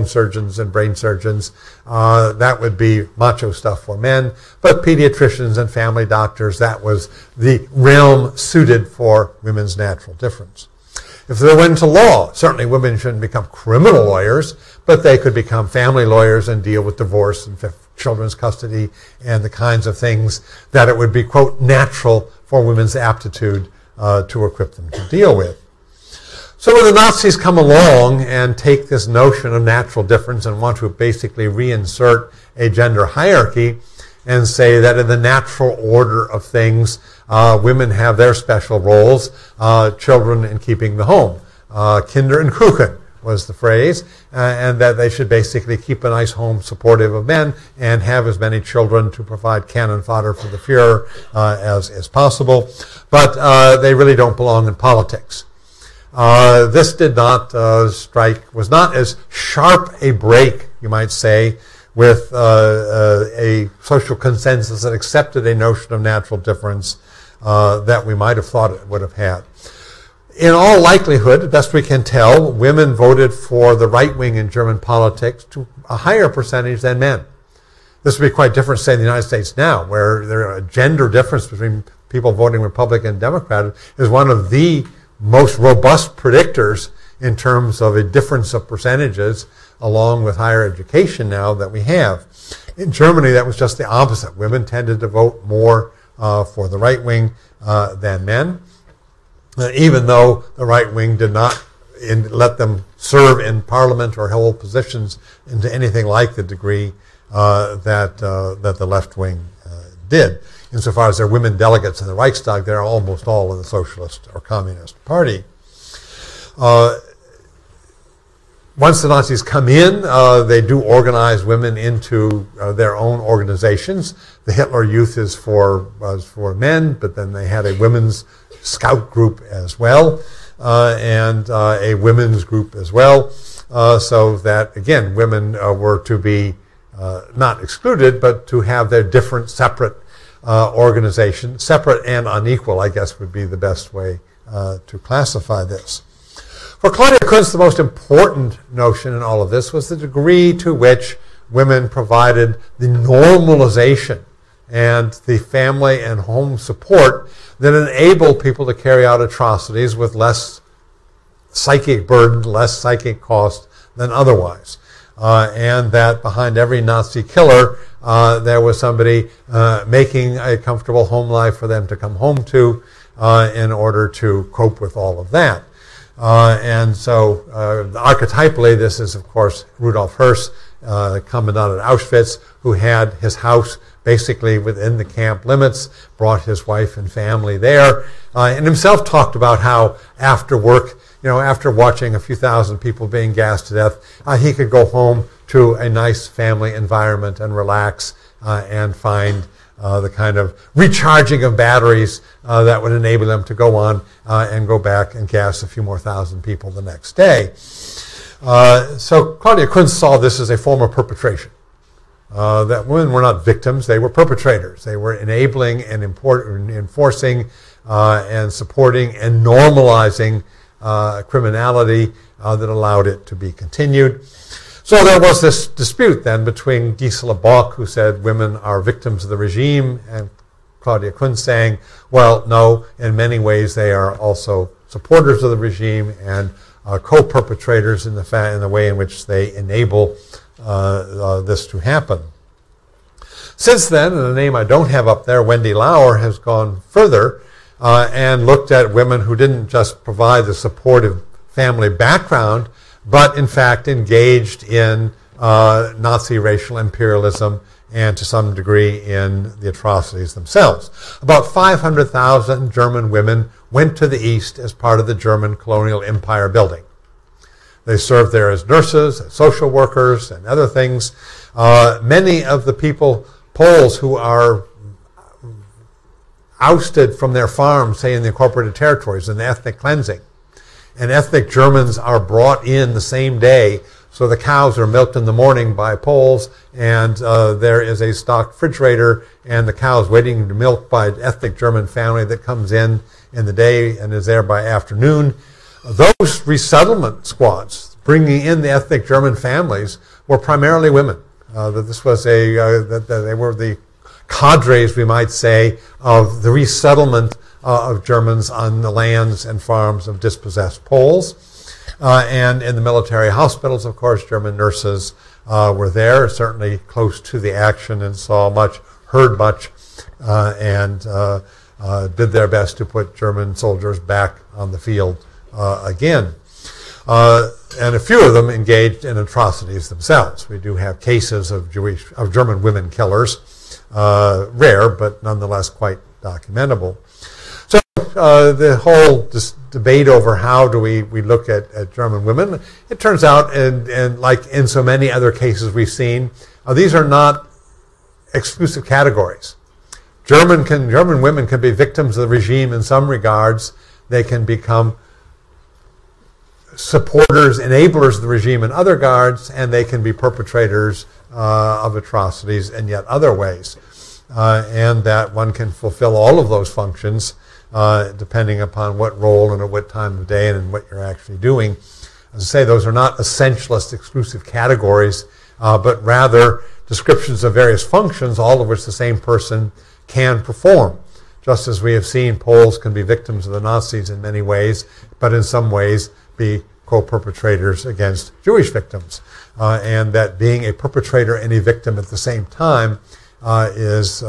surgeons and brain surgeons. That would be macho stuff for men. But pediatricians and family doctors, that was the realm suited for women's natural difference. If they went into law, certainly women shouldn't become criminal lawyers, but they could become family lawyers and deal with divorce and children's custody and the kinds of things that it would be, quote, natural for women's aptitude to equip them to deal with. So when the Nazis come along and take this notion of natural difference and want to basically reinsert a gender hierarchy and say that in the natural order of things, women have their special roles, children in keeping the home. Kinder and Kuchen was the phrase, and that they should basically keep a nice home supportive of men and have as many children to provide cannon fodder for the Fuhrer as possible. But they really don't belong in politics. This did not was not as sharp a break, you might say, with a social consensus that accepted a notion of natural difference that we might have thought it would have had. In all likelihood, as best we can tell, women voted for the right wing in German politics to a higher percentage than men. This would be quite different, say, in the United States now, where there a gender difference between people voting Republican and Democrat is one of the most robust predictors in terms of a difference of percentages along with higher education now that we have. In Germany, that was just the opposite. Women tended to vote more for the right wing than men, even though the right wing did not let them serve in parliament or hold positions into anything like the degree that the left wing did. Insofar as there are women delegates in the Reichstag, they're almost all in the Socialist or Communist Party. Once the Nazis come in, they do organize women into their own organizations. The Hitler Youth was for men, but then they had a women's scout group as well, and a women's group as well, so that, again, women were to be not excluded, but to have their different separate organization, separate and unequal, I guess would be the best way to classify this. For Claudia Kunz, the most important notion in all of this was the degree to which women provided the normalization and the family and home support that enabled people to carry out atrocities with less psychic burden, less psychic cost than otherwise. And that behind every Nazi killer, there was somebody making a comfortable home life for them to come home to in order to cope with all of that. And so archetypally, this is, of course, Rudolf Höss, commandant at Auschwitz, who had his house basically within the camp limits, brought his wife and family there, and himself talked about how after work, after watching a few thousand people being gassed to death, he could go home to a nice family environment and relax and find the kind of recharging of batteries that would enable them to go on and go back and gas a few more thousand people the next day. So Claudia Kunz saw this as a form of perpetration. That women were not victims, they were perpetrators. They were enabling and enforcing and supporting and normalizing criminality that allowed it to be continued. So there was this dispute then between Gisela Bock, who said women are victims of the regime, and Claudia Kunz saying, well, no, in many ways they are also supporters of the regime and co-perpetrators in the way in which they enable this to happen. Since then, and a name I don't have up there, Wendy Lauer, has gone further and looked at women who didn't just provide the supportive family background, but in fact engaged in Nazi racial imperialism and to some degree in the atrocities themselves. About 500,000 German women went to the East as part of the German colonial empire building. They served there as nurses, as social workers, and other things. Many of the Poles who are ousted from their farms, say in the incorporated territories, in the ethnic cleansing, and ethnic Germans are brought in the same day. So the cows are milked in the morning by Poles, and there is a stocked refrigerator, and the cows waiting to milk by an ethnic German family that comes in the day and is there by afternoon. Those resettlement squads bringing in the ethnic German families were primarily women. That this was that they were the cadres, we might say, of the resettlement of Germans on the lands and farms of dispossessed Poles. And in the military hospitals, of course, German nurses were there, certainly close to the action, and saw much, heard much, and did their best to put German soldiers back on the field again. And a few of them engaged in atrocities themselves. We do have cases of German women killers, rare, but nonetheless quite documentable. So the whole debate over how do we look at German women, it turns out, and like in so many other cases we've seen, these are not exclusive categories. German women can be victims of the regime in some regards. They can become supporters, enablers of the regime in other regards, and they can be perpetrators of atrocities in yet other ways. And that one can fulfill all of those functions depending upon what role and at what time of day and what you're actually doing. As I say, those are not essentialist exclusive categories, but rather descriptions of various functions, all of which the same person can perform. Just as we have seen, Poles can be victims of the Nazis in many ways, but in some ways be co-perpetrators against Jewish victims. And that being a perpetrator and a victim at the same time is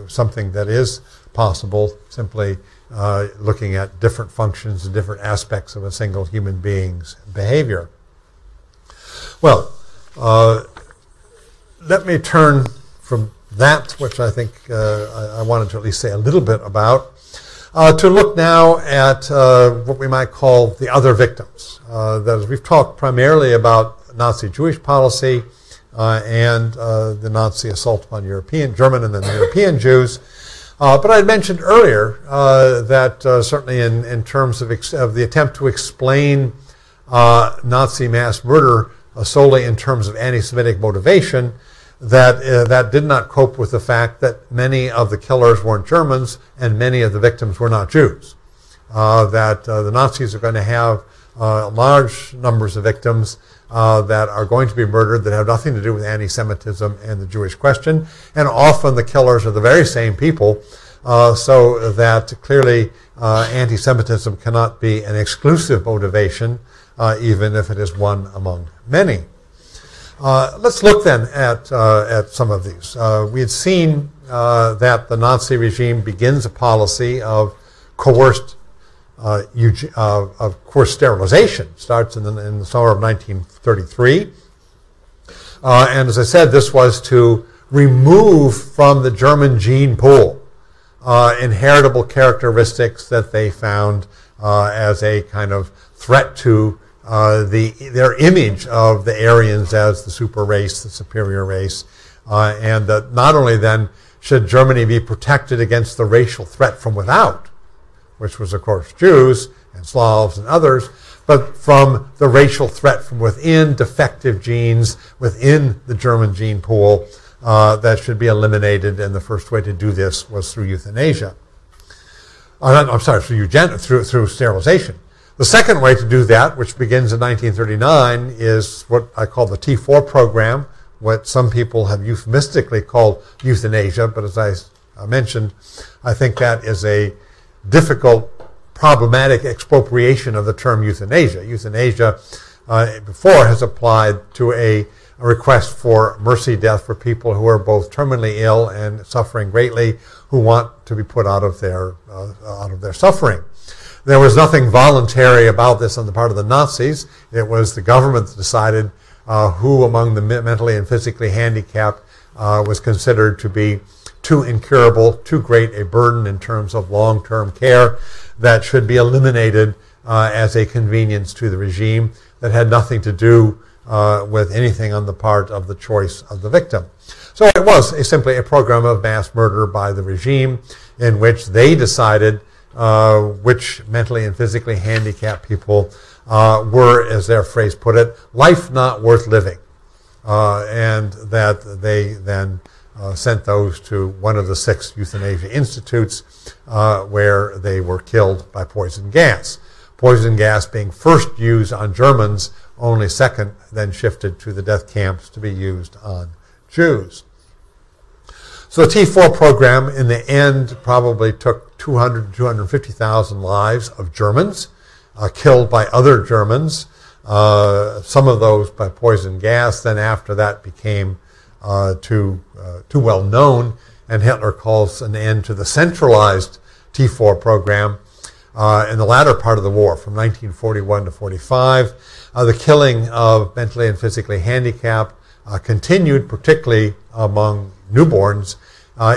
something that is possible, simply looking at different functions and different aspects of a single human being's behavior. Well, let me turn from that, which I think I wanted to at least say a little bit about, to look now at what we might call the other victims. That is, we've talked primarily about Nazi Jewish policy and the Nazi assault upon German and then European Jews. But I had mentioned earlier that certainly in terms of the attempt to explain Nazi mass murder solely in terms of anti-Semitic motivation, that did not cope with the fact that many of the killers weren't Germans and many of the victims were not Jews. That the Nazis are going to have large numbers of victims that are going to be murdered that have nothing to do with anti-Semitism and the Jewish question, and often the killers are the very same people, so that clearly anti-Semitism cannot be an exclusive motivation, even if it is one among many. Let's look then at some of these. We had seen that the Nazi regime begins a policy of coerced sterilization. Starts in the summer of 1933. And as I said, this was to remove from the German gene pool inheritable characteristics that they found as a kind of threat to their image of the Aryans as the super race, the superior race, and that not only then should Germany be protected against the racial threat from without, which was, of course, Jews and Slavs and others, but from the racial threat from within, defective genes within the German gene pool that should be eliminated, and the first way to do this was through euthanasia. Through sterilization. The second way to do that, which begins in 1939, is what I call the T4 program, what some people have euphemistically called euthanasia, but as I mentioned, I think that is a difficult, problematic expropriation of the term euthanasia. Euthanasia before has applied to a request for mercy death for people who are both terminally ill and suffering greatly, who want to be put out of their suffering. There was nothing voluntary about this on the part of the Nazis. It was the government that decided who among the mentally and physically handicapped was considered to be too incurable, too great a burden in terms of long-term care that should be eliminated as a convenience to the regime that had nothing to do with anything on the part of the choice of the victim. So it was simply a program of mass murder by the regime in which they decided which mentally and physically handicapped people were, as their phrase put it, life not worth living. And that they then sent those to one of the 6 euthanasia institutes where they were killed by poison gas. Poison gas being first used on Germans, only second then shifted to the death camps to be used on Jews. So the T4 program in the end probably took 200 to 250,000 lives of Germans killed by other Germans, some of those by poison gas. Then after that became too well known, and Hitler calls an end to the centralized T4 program in the latter part of the war, from 1941 to 45. The killing of mentally and physically handicapped continued, particularly among newborns,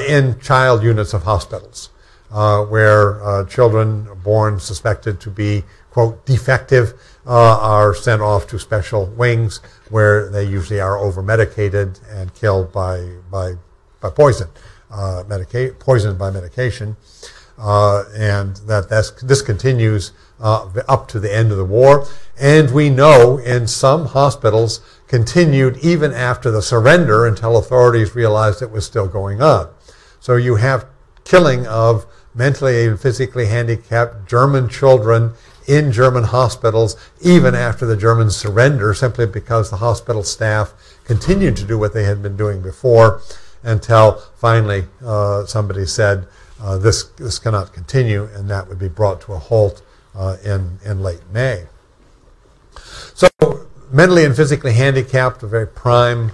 in child units of hospitals, where children born suspected to be, quote, defective, are sent off to special wings where they usually are over-medicated and killed by poison, poisoned by medication. And this continues up to the end of the war. And we know in some hospitals continued even after the surrender until authorities realized it was still going on. So you have killing of mentally and physically handicapped German children in German hospitals even after the Germans surrender, simply because the hospital staff continued to do what they had been doing before, until finally somebody said this cannot continue, and that would be brought to a halt in late May. So mentally and physically handicapped, a very prime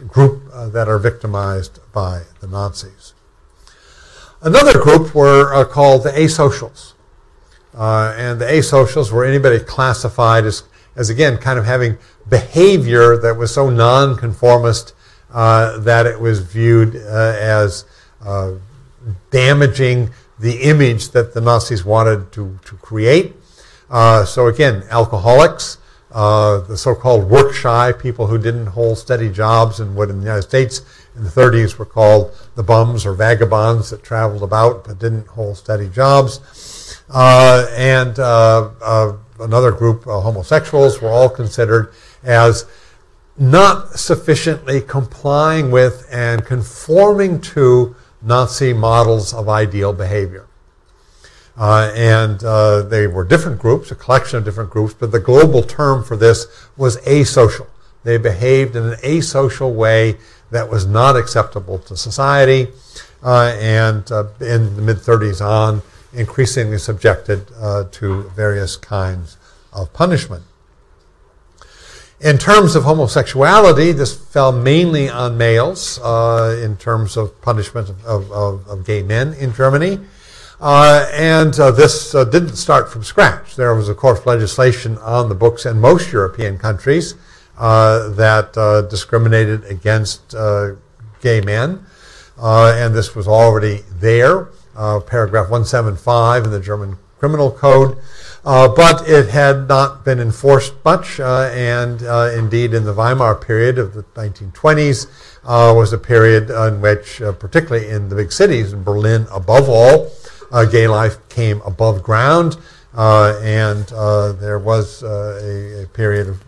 group that are victimized by the Nazis. Another group were called the Asocials. And the Asocials were anybody classified as again, kind of having behavior that was so nonconformist that it was viewed as damaging the image that the Nazis wanted to create. So again, alcoholics, the so-called work-shy, people who didn't hold steady jobs, and what in the United States in the 30s were called the bums or vagabonds that traveled about but didn't hold steady jobs. And another group, homosexuals, were all considered as not sufficiently complying with and conforming to Nazi models of ideal behavior. And they were different groups, a collection of different groups, but the global term for this was asocial. They behaved in an asocial way that was not acceptable to society, and in the mid-30s on, increasingly subjected to various kinds of punishment. In terms of homosexuality, this fell mainly on males in terms of punishment of gay men in Germany. And this didn't start from scratch. There was, of course, legislation on the books in most European countries that discriminated against gay men. And this was already there, paragraph 175 in the German Criminal Code. But it had not been enforced much, and indeed in the Weimar period of the 1920s was a period in which, particularly in the big cities, in Berlin above all, gay life came above ground, and there was a period of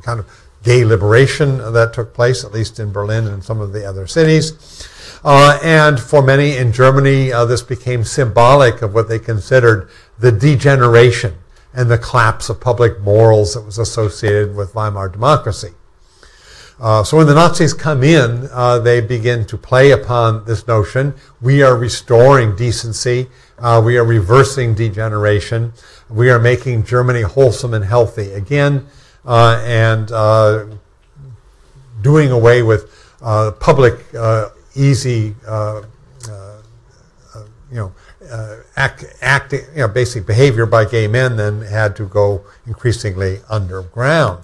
kind of gay liberation that took place, at least in Berlin and some of the other cities. And for many in Germany, this became symbolic of what they considered the degeneration and the collapse of public morals that was associated with Weimar democracy. So when the Nazis come in, they begin to play upon this notion. We are restoring decency. We are reversing degeneration. We are making Germany wholesome and healthy again, and doing away with public, easy, basic behavior by gay men then had to go increasingly underground.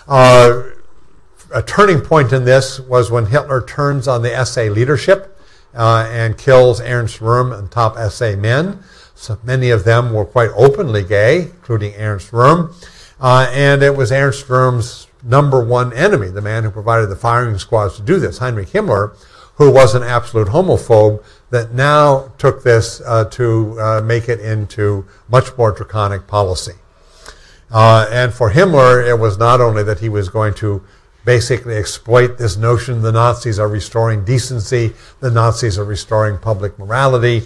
A turning point in this was when Hitler turns on the SA leadership and kills Ernst Röhm and top SA men. So many of them were quite openly gay, including Ernst Röhm. And it was Ernst Röhm's number one enemy, the man who provided the firing squads to do this, Heinrich Himmler, who was an absolute homophobe, that now took this to make it into much more draconic policy. And for Himmler, it was not only that he was going to basically exploit this notion the Nazis are restoring decency, the Nazis are restoring public morality,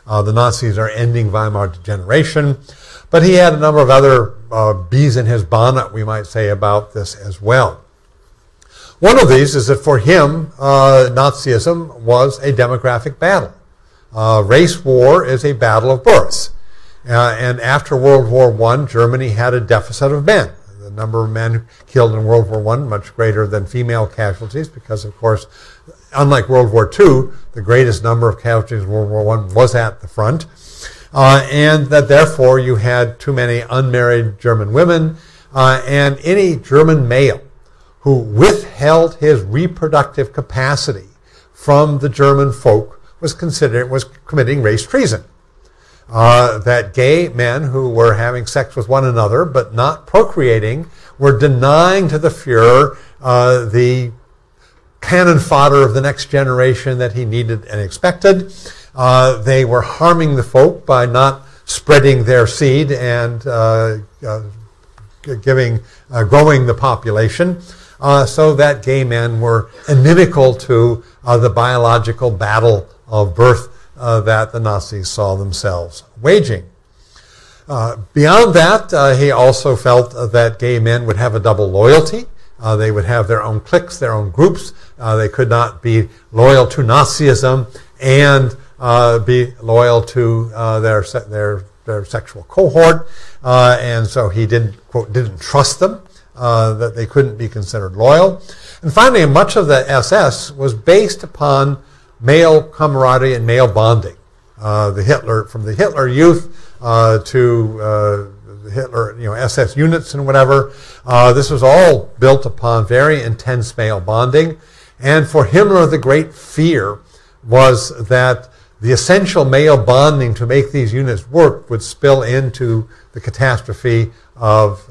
the Nazis are ending Weimar degeneration, but he had a number of other bees in his bonnet, we might say, about this as well. One of these is that for him, Nazism was a demographic battle. Race war is a battle of births. And after World War I, Germany had a deficit of men. The number of men killed in World War I much greater than female casualties because, of course, unlike World War II, the greatest number of casualties in World War I was at the front. And that therefore you had too many unmarried German women, and any German male who withheld his reproductive capacity from the German folk was committing race treason. That gay men who were having sex with one another but not procreating were denying to the Fuhrer the cannon fodder of the next generation that he needed and expected. They were harming the folk by not spreading their seed and growing the population, so that gay men were inimical to the biological battle of birth that the Nazis saw themselves waging. Beyond that, he also felt that gay men would have a double loyalty. They would have their own cliques, their own groups. They could not be loyal to Nazism and be loyal to their sexual cohort. And so he didn't trust them, that they couldn't be considered loyal. And finally, much of the SS was based upon male camaraderie and male bonding. From the Hitler Youth to the Hitler, SS units and whatever. This was all built upon very intense male bonding. And for Himmler, the great fear was that the essential male bonding to make these units work would spill into the catastrophe of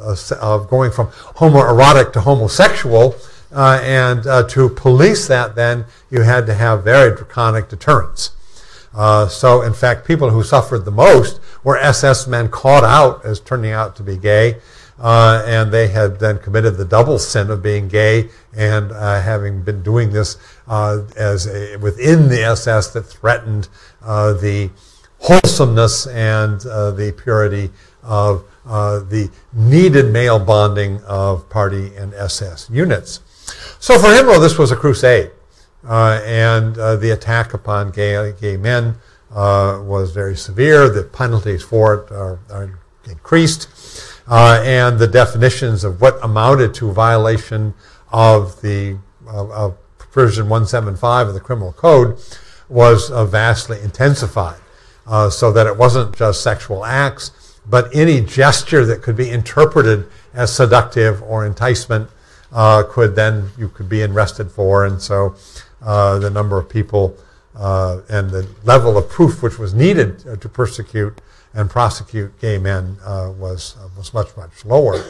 going from homoerotic to homosexual. And to police that, then, you had to have very draconic deterrents. So, in fact, people who suffered the most were SS men caught out as turning out to be gay, and they had then committed the double sin of being gay and having been doing this within the SS that threatened the wholesomeness and the purity of the needed male bonding of party and SS units. So for Himmler, this was a crusade, and the attack upon gay men was very severe. The penalties for it are increased, and the definitions of what amounted to violation of provision 175 of the Criminal Code was vastly intensified, so that it wasn't just sexual acts, but any gesture that could be interpreted as seductive or enticement you could be arrested for. And so the number of people and the level of proof which was needed to persecute and prosecute gay men was much, much lower.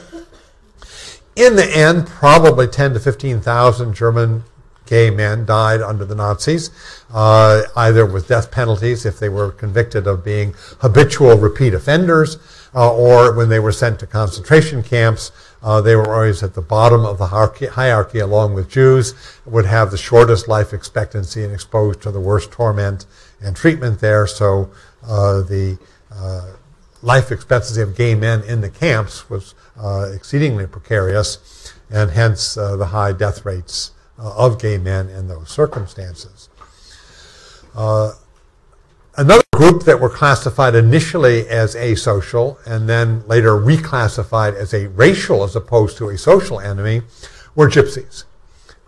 In the end, probably 10 to 15,000 German gay men died under the Nazis, either with death penalties if they were convicted of being habitual repeat offenders, or when they were sent to concentration camps. They were always at the bottom of the hierarchy, along with Jews, would have the shortest life expectancy and exposed to the worst torment and treatment there. So the life expectancy of gay men in the camps was exceedingly precarious, and hence the high death rates of gay men in those circumstances. Another group that were classified initially as asocial and then later reclassified as a racial as opposed to a social enemy were Gypsies.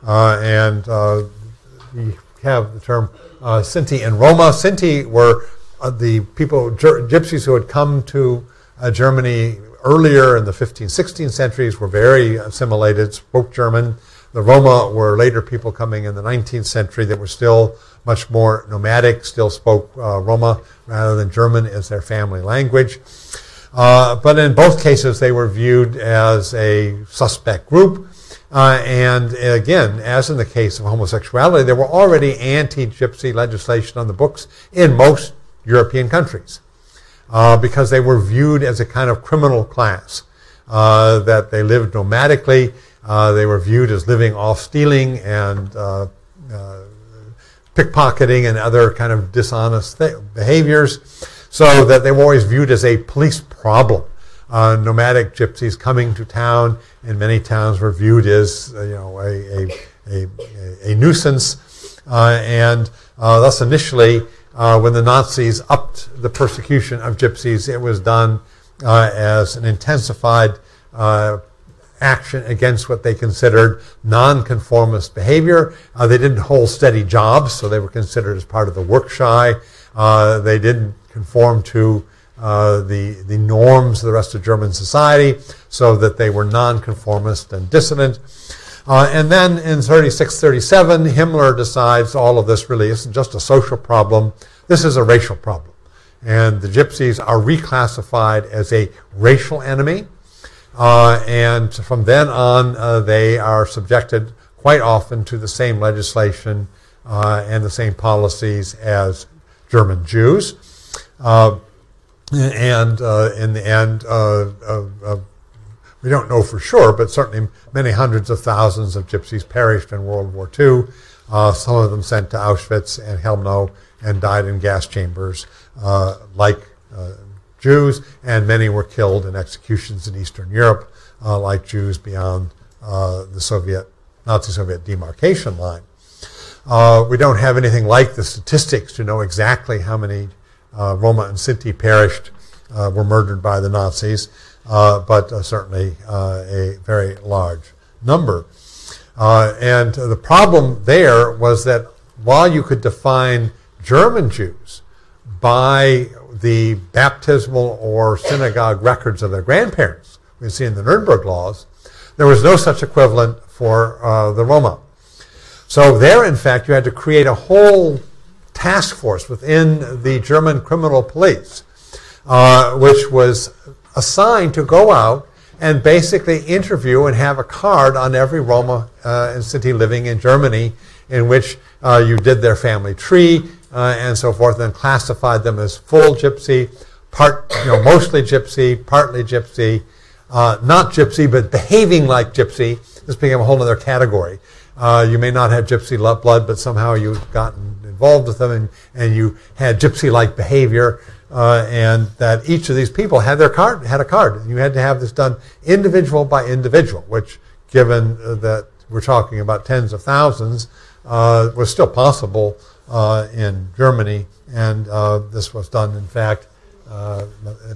And we have the term Sinti and Roma. Sinti were the people, Gypsies who had come to Germany earlier in the 15th, 16th centuries, were very assimilated, spoke German. The Roma were later people coming in the 19th century that were still much more nomadic, still spoke Roma rather than German as their family language. But in both cases, they were viewed as a suspect group. And again, as in the case of homosexuality, there were already anti-Gypsy legislation on the books in most European countries because they were viewed as a kind of criminal class, that they lived nomadically. They were viewed as living off stealing and pickpocketing and other kind of dishonest behaviors, so that they were always viewed as a police problem. Nomadic Gypsies coming to town in many towns were viewed as a a nuisance, and thus initially, when the Nazis upped the persecution of gypsies, it was done as an intensified action against what they considered nonconformist behavior. They didn't hold steady jobs, so they were considered as part of the work shy. They didn't conform to the norms of the rest of German society, so that they were nonconformist and dissident. And then in 36-37, Himmler decides all of this really isn't just a social problem, this is a racial problem. And the gypsies are reclassified as a racial enemy. And from then on, they are subjected quite often to the same legislation and the same policies as German Jews. And in the end, we don't know for sure, but certainly many hundreds of thousands of gypsies perished in World War II. Some of them sent to Auschwitz and Chelmno and died in gas chambers like Jews, and many were killed in executions in Eastern Europe like Jews beyond the Nazi-Soviet demarcation line. We don't have anything like the statistics to know exactly how many Roma and Sinti perished, were murdered by the Nazis, but certainly a very large number. And the problem there was that while you could define German Jews by the baptismal or synagogue records of their grandparents, we see in the Nuremberg laws, there was no such equivalent for the Roma. So there, in fact, you had to create a whole task force within the German criminal police, which was assigned to go out and basically interview and have a card on every Roma and Sinti living in Germany, in which you did their family tree and so forth, and classified them as full gypsy, mostly gypsy, partly gypsy, not gypsy, but behaving like gypsy. This became a whole other category. You may not have gypsy blood, but somehow you've gotten involved with them, and you had gypsy-like behavior, and that each of these people had a card. You had to have this done individual by individual, which, given that we're talking about tens of thousands, was still possible in Germany, and this was done, in fact,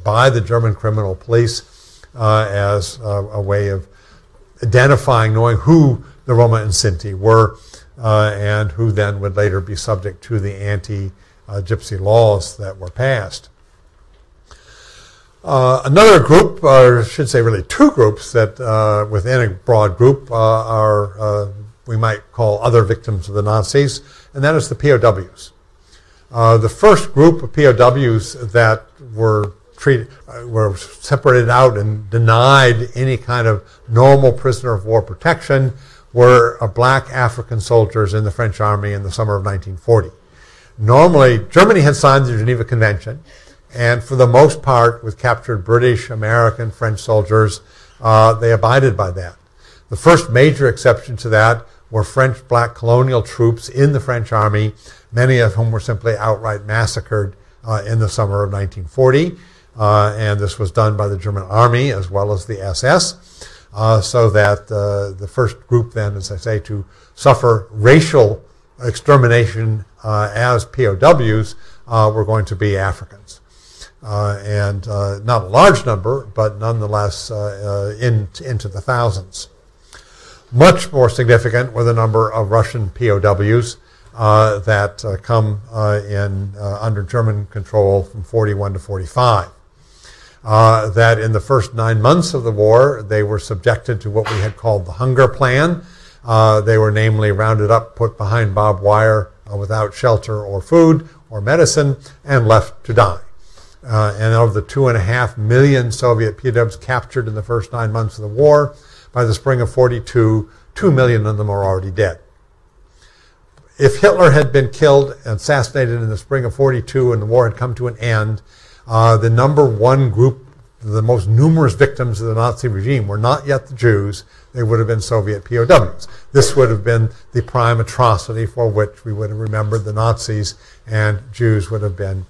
by the German criminal police as a way of identifying, knowing who the Roma and Sinti were, and who then would later be subject to the anti-gypsy laws that were passed. Another group, or I should say really two groups, that within a broad group are we might call other victims of the Nazis, and that is the POWs. The first group of POWs that were separated out and denied any kind of normal prisoner of war protection were black African soldiers in the French army in the summer of 1940. Normally, Germany had signed the Geneva Convention, and for the most part, with captured British, American, French soldiers, they abided by that. The first major exception to that were French black colonial troops in the French army, many of whom were simply outright massacred in the summer of 1940. And this was done by the German army as well as the SS, so that the first group then, as I say, to suffer racial extermination as POWs were going to be Africans. And not a large number, but nonetheless into the thousands. Much more significant were the number of Russian POWs that come under German control from 41 to 45. That in the first 9 months of the war, they were subjected to what we had called the hunger plan. They were namely rounded up, put behind barbed wire without shelter or food or medicine, and left to die. And of the 2.5 million Soviet POWs captured in the first 9 months of the war, by the spring of 42, 2 million of them are already dead. If Hitler had been killed and assassinated in the spring of 42 and the war had come to an end, the number one group, the most numerous victims of the Nazi regime, were not yet the Jews. They would have been Soviet POWs. This would have been the prime atrocity for which we would have remembered the Nazis, and Jews would have been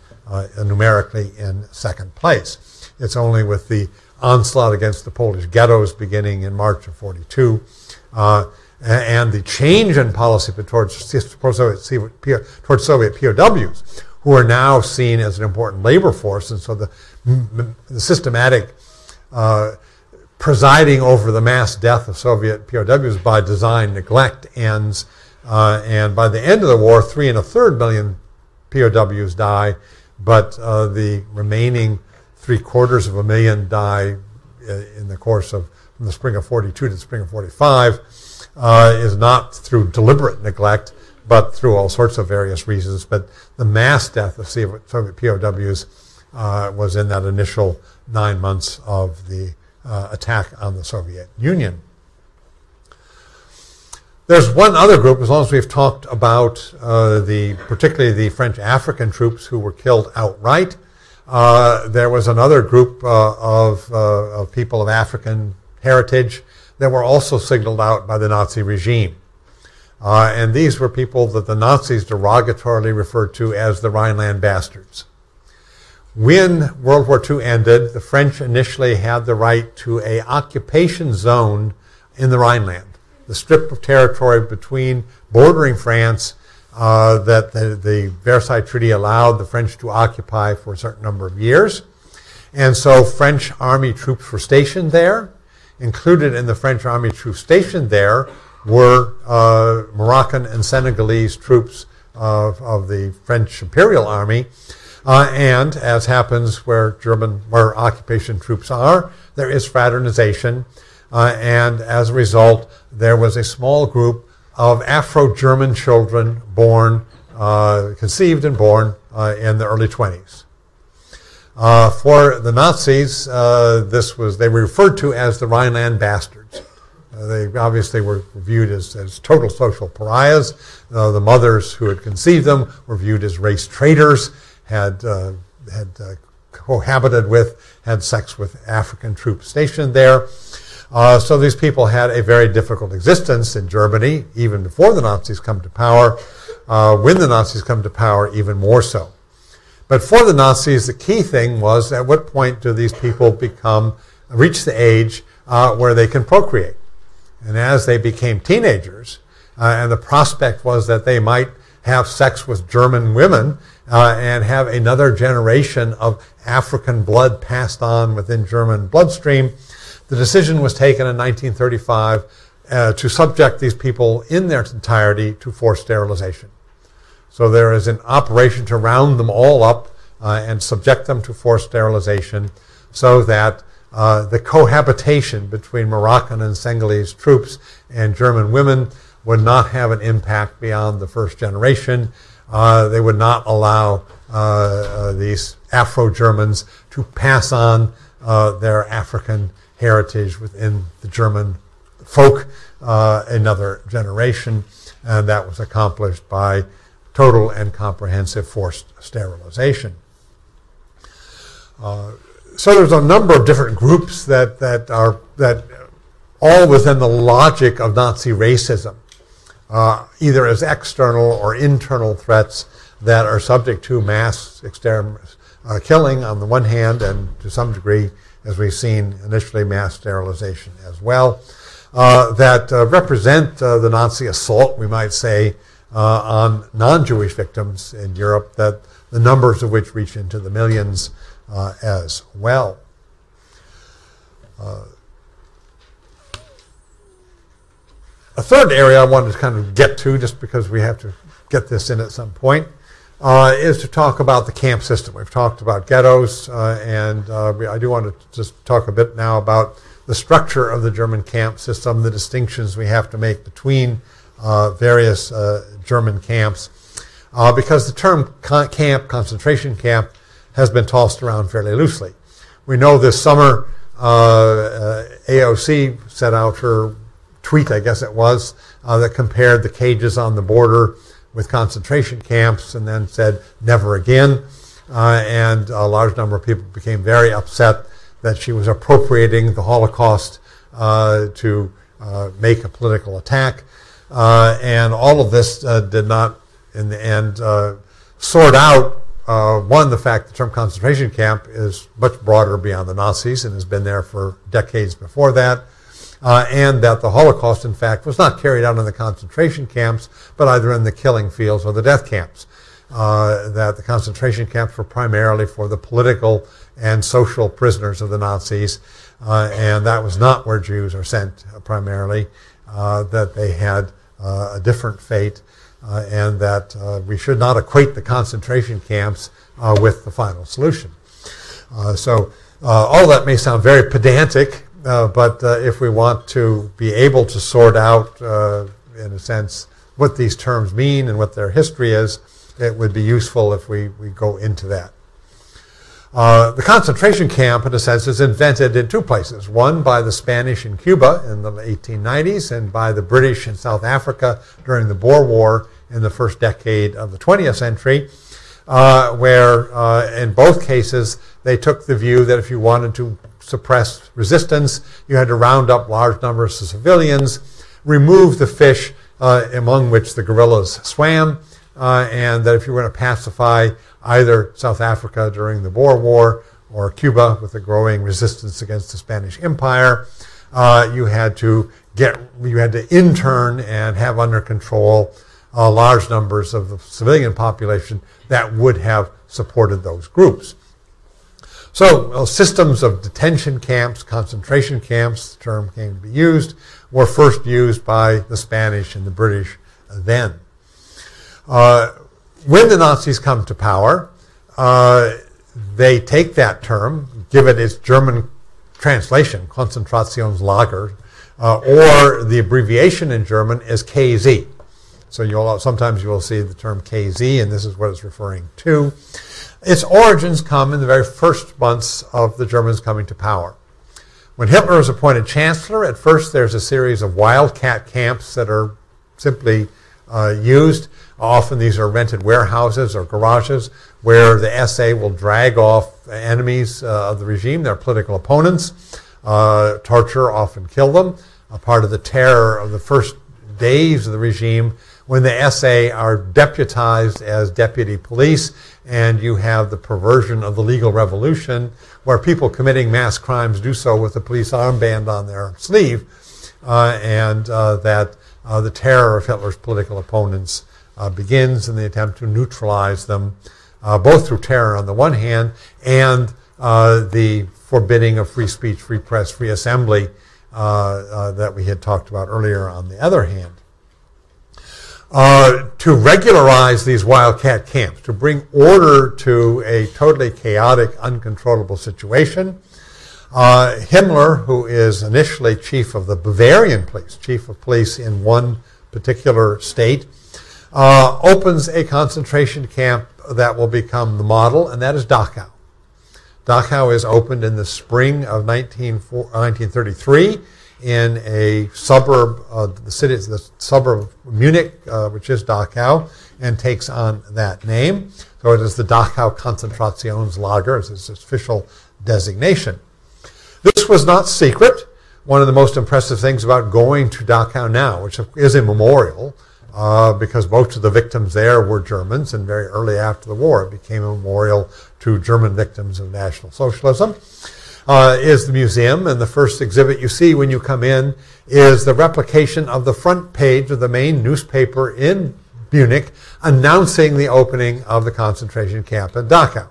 numerically in second place. It's only with the onslaught against the Polish ghettos beginning in March of 42, and the change in policy towards Soviet POWs, who are now seen as an important labor force, and so the systematic presiding over the mass death of Soviet POWs by design neglect ends, and by the end of the war, 3 1/3 million POWs die, but the remaining 750,000 die in the course of from the spring of 42 to the spring of 45, is not through deliberate neglect, but through all sorts of various reasons. But the mass death of Soviet POWs was in that initial 9 months of the attack on the Soviet Union. There's one other group, as long as we've talked about particularly the French African troops who were killed outright. There was another group of people of African heritage that were also singled out by the Nazi regime. And these were people that the Nazis derogatorily referred to as the Rhineland Bastards. When World War II ended, the French initially had the right to an occupation zone in the Rhineland, the strip of territory bordering France that the Versailles Treaty allowed the French to occupy for a certain number of years. And so French army troops were stationed there. Included in the French army troops stationed there were Moroccan and Senegalese troops of the French Imperial Army. And as happens where occupation troops are, there is fraternization. And as a result, there was a small group of Afro-German children conceived and born in the early 20s. For the Nazis, they were referred to as the Rhineland Bastards. They obviously were viewed as total social pariahs. The mothers who had conceived them were viewed as race traitors, had cohabited with, had sex with African troops stationed there. So these people had a very difficult existence in Germany, even before the Nazis come to power. When the Nazis come to power, even more so. But for the Nazis, the key thing was, at what point do these people reach the age where they can procreate? And as they became teenagers, and the prospect was that they might have sex with German women and have another generation of African blood passed on within German bloodstream, the decision was taken in 1935 to subject these people in their entirety to forced sterilization. So there is an operation to round them all up and subject them to forced sterilization so that the cohabitation between Moroccan and Senegalese troops and German women would not have an impact beyond the first generation. They would not allow these Afro-Germans to pass on their African heritage within the German folk another generation, and that was accomplished by total and comprehensive forced sterilization. So there's a number of different groups that are all within the logic of Nazi racism, either as external or internal threats that are subject to mass killing on the one hand, and to some degree, as we've seen initially, mass sterilization as well, that represent the Nazi assault, we might say, on non-Jewish victims in Europe, that the numbers of which reach into the millions as well. A third area I wanted to kind of get to, just because we have to get this in at some point, is to talk about the camp system. We've talked about ghettos, and I do want to just talk a bit now about the structure of the German camp system, the distinctions we have to make between various German camps, because the term camp, concentration camp, has been tossed around fairly loosely. We know this summer AOC set out her tweet, I guess it was, that compared the cages on the border with concentration camps and then said, never again. And a large number of people became very upset that she was appropriating the Holocaust to make a political attack. And all of this did not, in the end, sort out, one, the fact the term concentration camp is much broader beyond the Nazis and has been there for decades before that. and that the Holocaust, in fact, was not carried out in the concentration camps, but either in the killing fields or the death camps. That the concentration camps were primarily for the political and social prisoners of the Nazis, and that was not where Jews are sent primarily, that they had a different fate, and that we should not equate the concentration camps with the final solution. So all that may sound very pedantic, but if we want to be able to sort out, in a sense, what these terms mean and what their history is, it would be useful if we go into that. The concentration camp, in a sense, is invented in two places. One by the Spanish in Cuba in the 1890s and by the British in South Africa during the Boer War in the first decade of the 20th century, where in both cases they took the view that if you wanted to suppress resistance, you had to round up large numbers of civilians, remove the fish among which the guerrillas swam, and that if you were going to pacify either South Africa during the Boer War or Cuba with the growing resistance against the Spanish Empire, you had to intern and have under control large numbers of the civilian population that would have supported those groups. So systems of detention camps, concentration camps, the term came to be used, were first used by the Spanish and the British then. When the Nazis come to power, they take that term, give it its German translation, Konzentrationslager, or the abbreviation in German is KZ. So sometimes you will see the term KZ, and this is what it's referring to. Its origins come in the very first months of the Germans coming to power. When Hitler was appointed chancellor, at first there's a series of wildcat camps that are simply used. Often these are rented warehouses or garages where the SA will drag off enemies of the regime, their political opponents, torture, often kill them. A part of the terror of the first days of the regime when the SA are deputized as deputy police, and you have the perversion of the legal revolution where people committing mass crimes do so with a police armband on their sleeve, and that the terror of Hitler's political opponents begins in the attempt to neutralize them, both through terror on the one hand and the forbidding of free speech, free press, free assembly that we had talked about earlier on the other hand. To regularize these wildcat camps, to bring order to a totally chaotic, uncontrollable situation, Himmler, who is initially chief of the Bavarian police, chief of police in one particular state, opens a concentration camp that will become the model, and that is Dachau. Dachau is opened in the spring of 1933 in a suburb of the city, the suburb of Munich, which is Dachau, and takes on that name. So it is the Dachau Konzentrationslager, as its official designation. This was not secret. One of the most impressive things about going to Dachau now, which is a memorial, because most of the victims there were Germans, and very early after the war it became a memorial to German victims of National Socialism, is the museum. And the first exhibit you see when you come in is the replication of the front page of the main newspaper in Munich announcing the opening of the concentration camp at Dachau.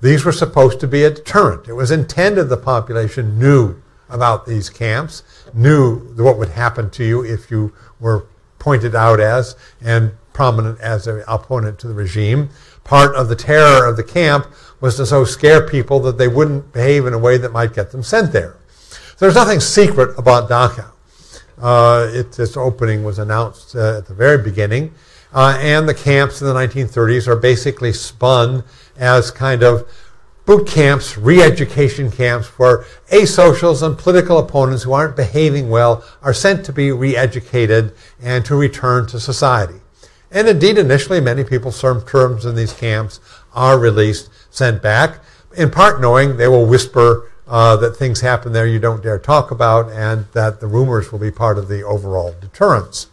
These were supposed to be a deterrent. It was intended the population knew about these camps, knew what would happen to you if you were pointed out as and prominent as an opponent to the regime. Part of the terror of the camp was to so scare people that they wouldn't behave in a way that might get them sent there. So there's nothing secret about Dachau. Its opening was announced at the very beginning, and the camps in the 1930s are basically spun as kind of boot camps, re-education camps, where asocials and political opponents who aren't behaving well are sent to be re-educated and to return to society. And indeed, initially, many people served terms in these camps, are released, sent back, in part knowing they will whisper that things happen there you don't dare talk about, and that the rumors will be part of the overall deterrence.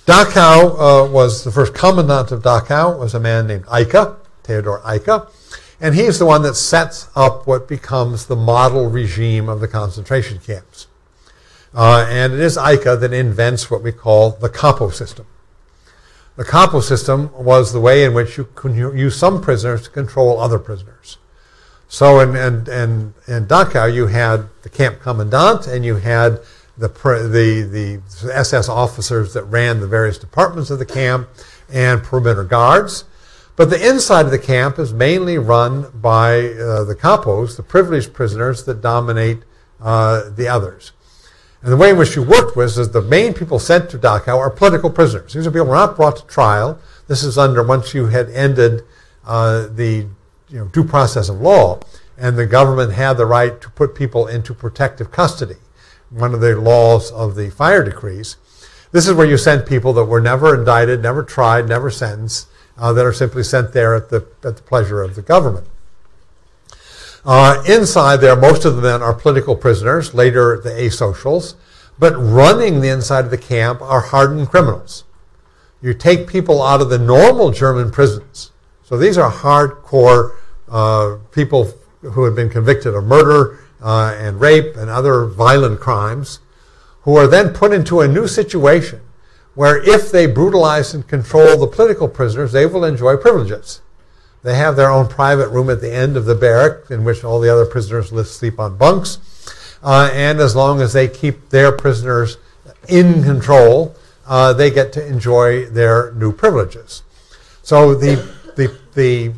Dachau was the first commandant of Dachau was a man named Theodor Eicke. And he's the one that sets up what becomes the model regime of the concentration camps. And it is Eicke that invents what we call the capo system. The capo system was the way in which you could use some prisoners to control other prisoners. So in Dachau, you had the camp commandant, and you had the SS officers that ran the various departments of the camp and perimeter guards. But the inside of the camp is mainly run by the capos, the privileged prisoners that dominate the others. And the way in which you worked was the main people sent to Dachau are political prisoners. These are people who were not brought to trial. This is once you had ended the due process of law, and the government had the right to put people into protective custody, one of the laws of the fire decrees. This is where you sent people that were never indicted, never tried, never sentenced, that are simply sent there at the pleasure of the government. Inside there, most of the men are political prisoners, later the Asocials, but running the inside of the camp are hardened criminals. You take people out of the normal German prisons. So these are hardcore people who have been convicted of murder and rape and other violent crimes, who are then put into a new situation where if they brutalize and control the political prisoners, they will enjoy privileges. They have their own private room at the end of the barrack in which all the other prisoners sleep on bunks. And as long as they keep their prisoners in control, they get to enjoy their new privileges. So the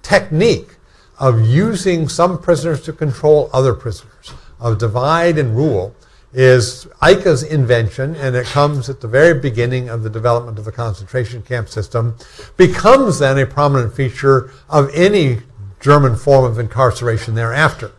technique of using some prisoners to control other prisoners, of divide and rule, is Eicke's invention, and it comes at the very beginning of the development of the concentration camp system, becomes then a prominent feature of any German form of incarceration thereafter.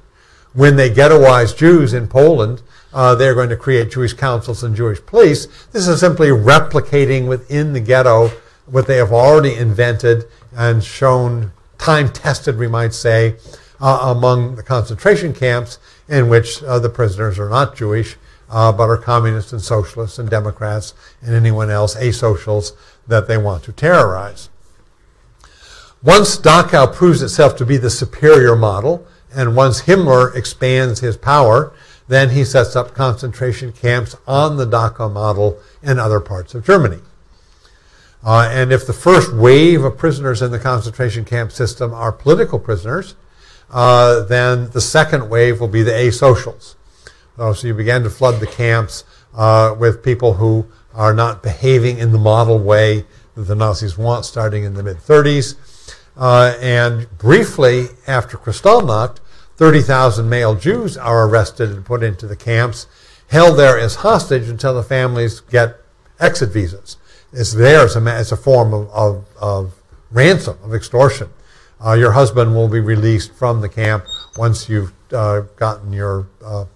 When they ghettoize Jews in Poland, they're going to create Jewish councils and Jewish police. This is simply replicating within the ghetto what they have already invented and shown, time-tested, we might say, among the concentration camps in which the prisoners are not Jewish, but are communists and socialists and Democrats and anyone else, asocials, that they want to terrorize. Once Dachau proves itself to be the superior model, and once Himmler expands his power, then he sets up concentration camps on the Dachau model in other parts of Germany. And if the first wave of prisoners in the concentration camp system are political prisoners, then the second wave will be the asocials. So you begin to flood the camps with people who are not behaving in the model way that the Nazis want, starting in the mid-30s. And briefly after Kristallnacht, 30,000 male Jews are arrested and put into the camps, held there as hostage until the families get exit visas. It's there as a form of ransom, of extortion. Your husband will be released from the camp once you've gotten your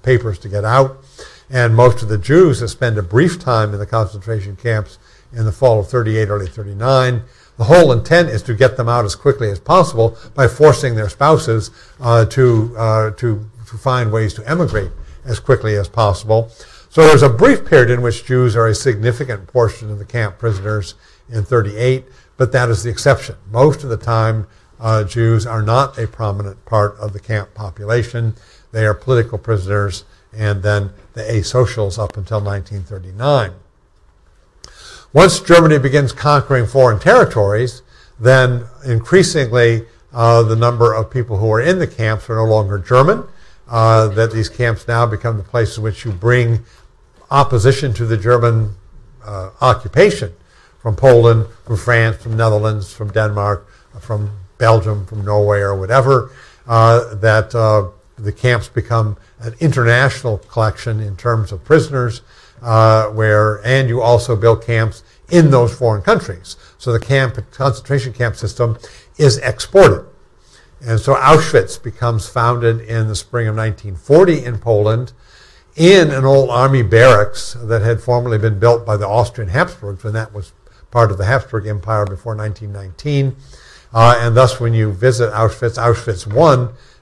papers to get out. And most of the Jews that spend a brief time in the concentration camps in the fall of 38, early 39, the whole intent is to get them out as quickly as possible by forcing their spouses to find ways to emigrate as quickly as possible. So there's a brief period in which Jews are a significant portion of the camp prisoners in 38, but that is the exception. Most of the time, Jews are not a prominent part of the camp population. They are political prisoners, and then the asocials up until 1939. Once Germany begins conquering foreign territories, then increasingly the number of people who are in the camps are no longer German, that these camps now become the place in which you bring opposition to the German occupation from Poland, from France, from Netherlands, from Denmark, from Belgium, from Norway, or whatever, that the camps become an international collection in terms of prisoners, and you also build camps in those foreign countries. So the concentration camp system is exported. And so Auschwitz becomes founded in the spring of 1940 in Poland in an old army barracks that had formerly been built by the Austrian Habsburgs, when that was part of the Habsburg Empire before 1919. And thus, when you visit Auschwitz, Auschwitz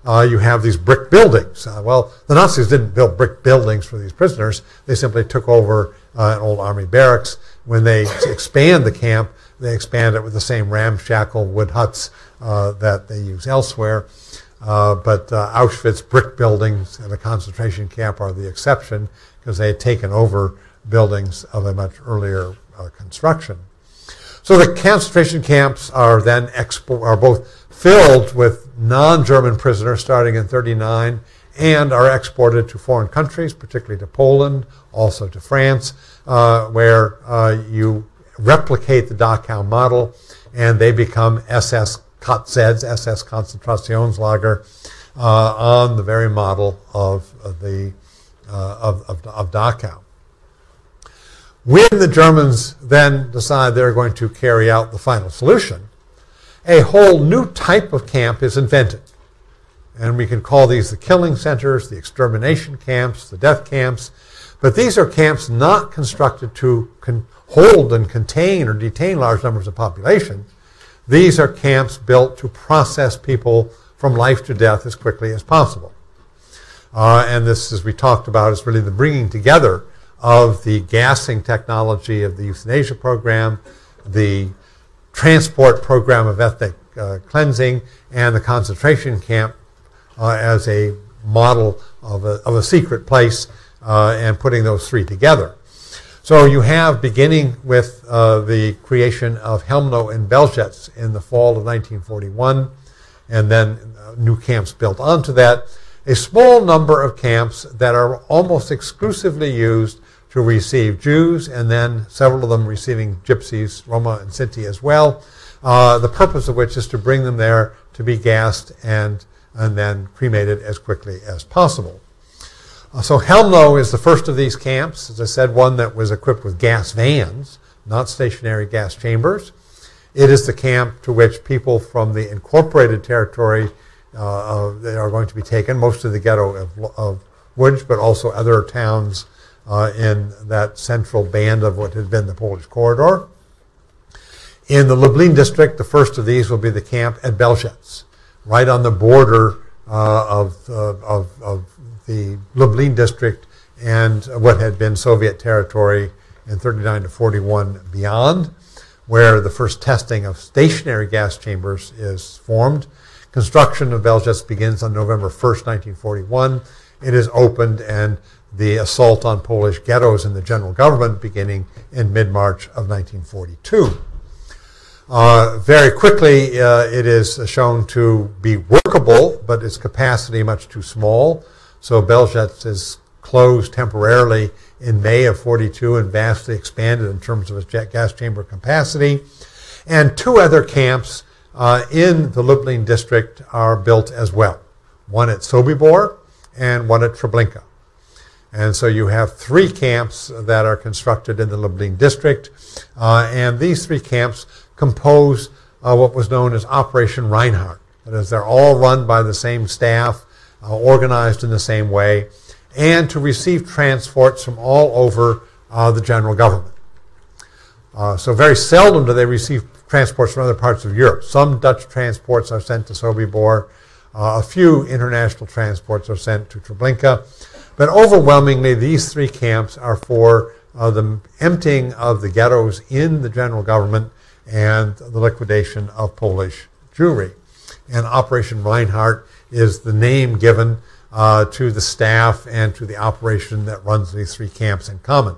I, you have these brick buildings. Well, the Nazis didn't build brick buildings for these prisoners. They simply took over an old army barracks. When they expand the camp, they expand it with the same ramshackle wood huts that they use elsewhere. But Auschwitz brick buildings and a concentration camp are the exception because they had taken over buildings of a much earlier construction. So the concentration camps are then are both filled with non-German prisoners starting in 1939 and are exported to foreign countries, particularly to Poland, also to France, where you replicate the Dachau model and they become SS KZs, SS Konzentrationslager, on the very model of Dachau. When the Germans then decide they're going to carry out the final solution, a whole new type of camp is invented. And we can call these the killing centers, the extermination camps, the death camps. But these are camps not constructed to hold and contain or detain large numbers of population. These are camps built to process people from life to death as quickly as possible. And this, as we talked about, is really the bringing together of the gassing technology of the euthanasia program, the transport program of ethnic cleansing, and the concentration camp as a model of a secret place, and putting those three together. So you have, beginning with the creation of Helmno and Belzec in the fall of 1941, and then new camps built onto that, a small number of camps that are almost exclusively used to receive Jews, and then several of them receiving Gypsies, Roma, and Sinti as well, the purpose of which is to bring them there to be gassed and then cremated as quickly as possible. So Helmno is the first of these camps, as I said, one that was equipped with gas vans, not stationary gas chambers. It is the camp to which people from the incorporated territory they are going to be taken, most of the ghetto of Łódź, but also other towns in that central band of what had been the Polish corridor. In the Lublin district, the first of these will be the camp at Belzec, right on the border of the Lublin district and what had been Soviet territory in 1939 to 1941 beyond, where the first testing of stationary gas chambers is formed. Construction of Belzec begins on November 1st, 1941. It is opened, and the assault on Polish ghettos in the general government beginning in mid-March of 1942. Very quickly, it is shown to be workable, but its capacity much too small. So Belzec is closed temporarily in May of 1942 and vastly expanded in terms of its gas chamber capacity. And two other camps in the Lublin district are built as well, one at Sobibor and one at Treblinka. And so you have three camps that are constructed in the Lublin district, and these three camps compose what was known as Operation Reinhardt. That is, they're all run by the same staff, organized in the same way, and to receive transports from all over the general government. So very seldom do they receive transports from other parts of Europe. Some Dutch transports are sent to Sobibor. A few international transports are sent to Treblinka. But overwhelmingly, these three camps are for the emptying of the ghettos in the general government and the liquidation of Polish Jewry. And Operation Reinhardt is the name given to the staff and to the operation that runs these three camps in common.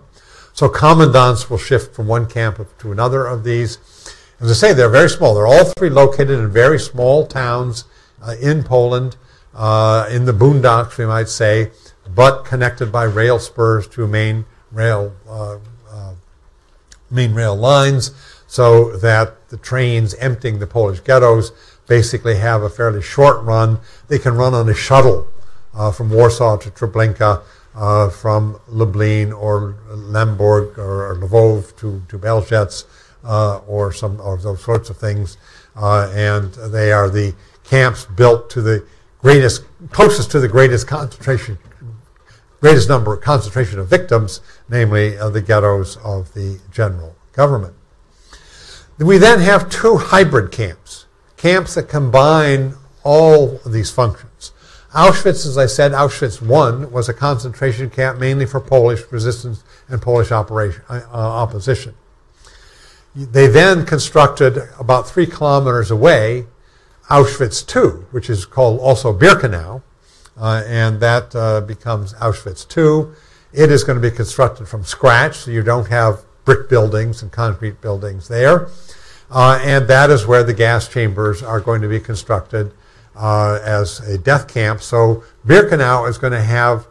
So commandants will shift from one camp to another of these. As I say, they're very small. They're all three located in very small towns in Poland, in the boondocks, we might say, but connected by rail spurs to main rail lines, so that the trains emptying the Polish ghettos basically have a fairly short run. They can run on a shuttle from Warsaw to Treblinka, from Lublin or Lemberg or Lvov to Belzec, or some of those sorts of things. And they are the camps built to the closest to the greatest concentration of victims, namely the ghettos of the general government. We then have two hybrid camps that combine all of these functions. Auschwitz, as I said, Auschwitz I was a concentration camp mainly for Polish resistance and Polish opposition. They then constructed about 3 kilometers away Auschwitz II, which is called also Birkenau, and that becomes Auschwitz II. It is going to be constructed from scratch, so you don't have brick buildings and concrete buildings there. And that is where the gas chambers are going to be constructed as a death camp. So Birkenau is going to have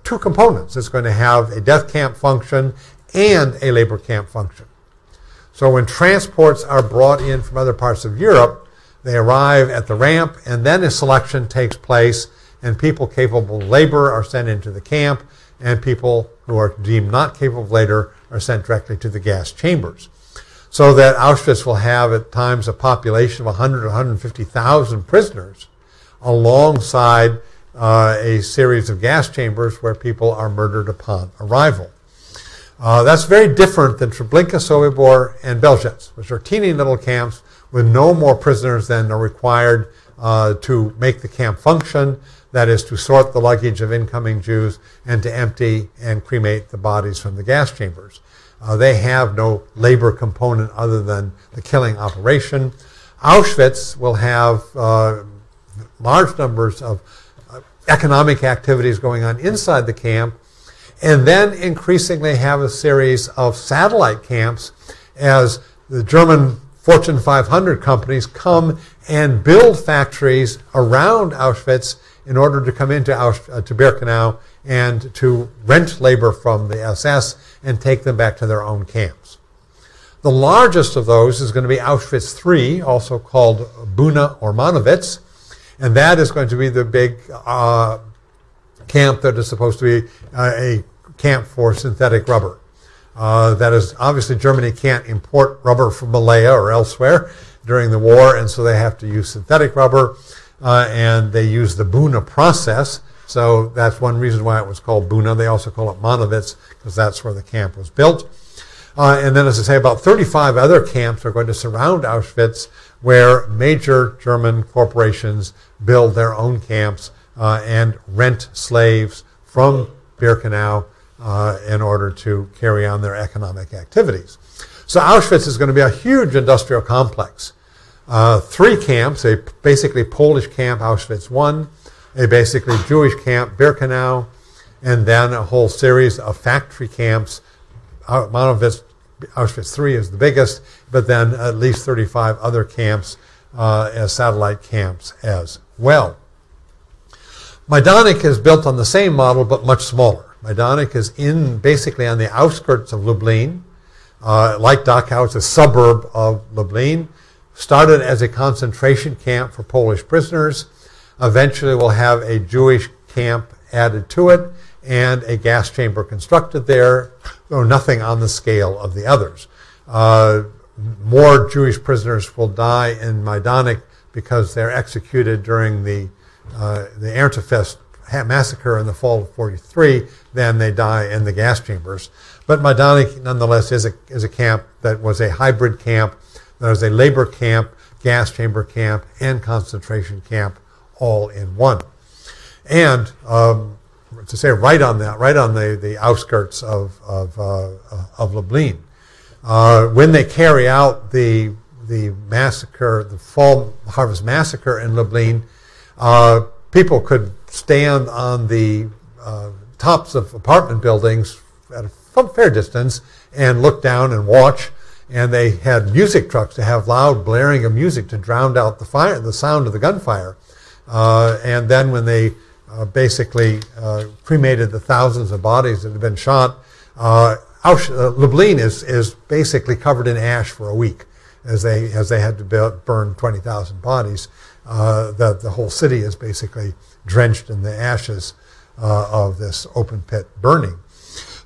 two components. It's going to have a death camp function and a labor camp function. So when transports are brought in from other parts of Europe, they arrive at the ramp, and then a selection takes place, and people capable of labor are sent into the camp, and people who are deemed not capable of labor are sent directly to the gas chambers. So that Auschwitz will have at times a population of 100 or 150,000 prisoners alongside a series of gas chambers where people are murdered upon arrival. That's very different than Treblinka, Sobibor, and Belzec, which are teeny little camps with no more prisoners than are required to make the camp function, that is to sort the luggage of incoming Jews and to empty and cremate the bodies from the gas chambers. They have no labor component other than the killing operation. Auschwitz will have large numbers of economic activities going on inside the camp, and then increasingly have a series of satellite camps as the German Fortune 500 companies come and build factories around Auschwitz in order to come into to Birkenau and to rent labor from the SS and take them back to their own camps. The largest of those is going to be Auschwitz III, also called Buna or Monowitz, and that is going to be the big camp that is supposed to be a camp for synthetic rubber. That is, obviously Germany can't import rubber from Malaya or elsewhere during the war, and so they have to use synthetic rubber, and they use the Buna process. So that's one reason why it was called Buna. They also call it Monowitz because that's where the camp was built. And then, as I say, about 35 other camps are going to surround Auschwitz where major German corporations build their own camps and rent slaves from Birkenau in order to carry on their economic activities. So Auschwitz is going to be a huge industrial complex. 3 camps, a basically Polish camp, Auschwitz I, a basically Jewish camp, Birkenau, and then a whole series of factory camps. Auschwitz III is the biggest, but then at least 35 other camps as satellite camps as well. Majdanek is built on the same model, but much smaller. Majdanek is basically on the outskirts of Lublin. Like Dachau, it's a suburb of Lublin. Started as a concentration camp for Polish prisoners. Eventually will have a Jewish camp added to it and a gas chamber constructed there, though nothing on the scale of the others. More Jewish prisoners will die in Majdanek because they're executed during the Ernstfest massacre in the fall of 1943 than they die in the gas chambers. But Majdanek, nonetheless, is a camp that was a hybrid camp. That was a labor camp, gas chamber camp, and concentration camp all in one. And to say right on the outskirts of Lublin. When they carry out the massacre, the Fall Harvest Massacre in Lublin, people could stand on the tops of apartment buildings at a fair distance and look down and watch. And they had music trucks to have loud blaring of music to drown out the sound of the gunfire. And then when they basically cremated the thousands of bodies that had been shot, Lublin is basically covered in ash for a week as they had to burn 20,000 bodies. The whole city is basically drenched in the ashes of this open pit burning.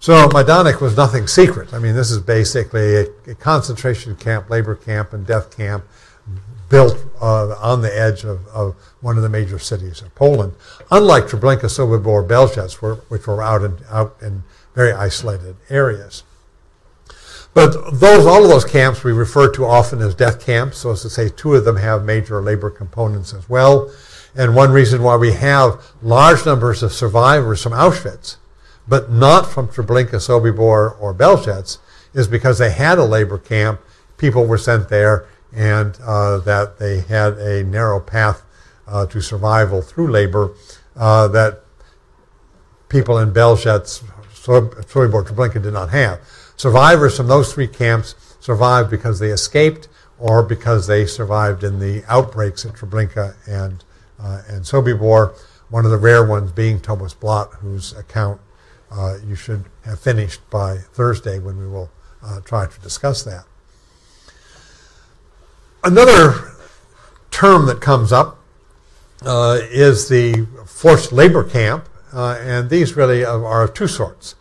So Majdanek was nothing secret. I mean, this is basically a concentration camp, labor camp, and death camp built on the edge of one of the major cities of Poland, unlike Treblinka, Sobibor, Belzec, which were out in very isolated areas. But all of those camps we refer to often as death camps, so as to say 2 of them have major labor components as well. And one reason why we have large numbers of survivors from Auschwitz, but not from Treblinka, Sobibor, or Belzec, is because they had a labor camp. People were sent there, and that they had a narrow path to survival through labor that people in Belzec, Sobibor, Treblinka did not have. Survivors from those three camps survived because they escaped or because they survived in the outbreaks at Treblinka and Sobibor, one of the rare ones being Thomas Blatt, whose account you should have finished by Thursday when we will try to discuss that. Another term that comes up is the forced labor camp, and these really are of two sorts.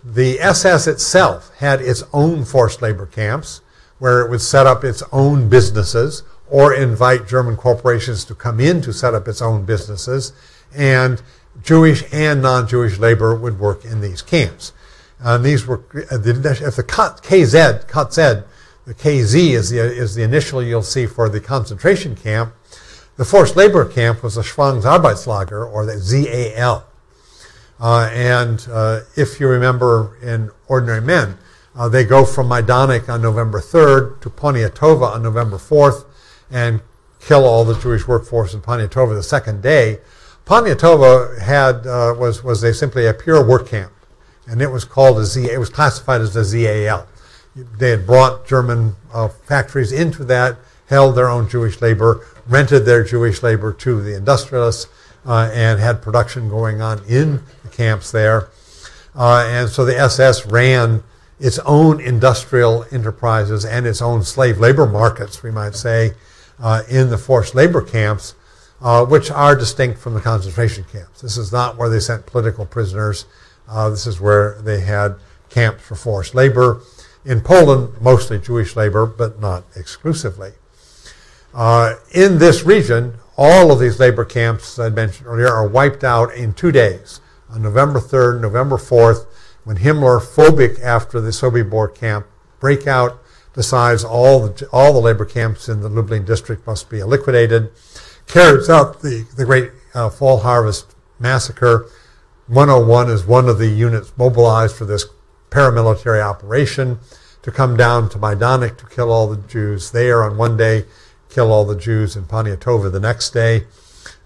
The SS itself had its own forced labor camps where it would set up its own businesses or invite German corporations to come in to set up its own businesses, and Jewish and non-Jewish labor would work in these camps. And these were, if the KZ, the KZ is the initial you'll see for the concentration camp. The forced labor camp was the Zwangsarbeitslager, or the ZAL. If you remember in Ordinary Men, they go from Majdanek on November 3rd to Poniatova on November 4th and kill all the Jewish workforce in Poniatova the second day. Poniatova was simply a pure work camp, and it was called it was classified as the ZAL. They had brought German factories into that, held their own Jewish labor, rented their Jewish labor to the industrialists, and had production going on in the camps there. And so the SS ran its own industrial enterprises and its own slave labor markets, we might say, in the forced labor camps, which are distinct from the concentration camps. This is not where they sent political prisoners. This is where they had camps for forced labor. In Poland, mostly Jewish labor, but not exclusively. In this region, all of these labor camps, as I mentioned earlier, are wiped out in 2 days, on November 3rd, November 4th, when Himmler, phobic after the Sobibor camp breakout, decides all the labor camps in the Lublin district must be liquidated, carries out the great Fall Harvest Massacre. 101 is one of the units mobilized for this paramilitary operation to come down to Majdanek to kill all the Jews there on one day, kill all the Jews in Poniatova the next day.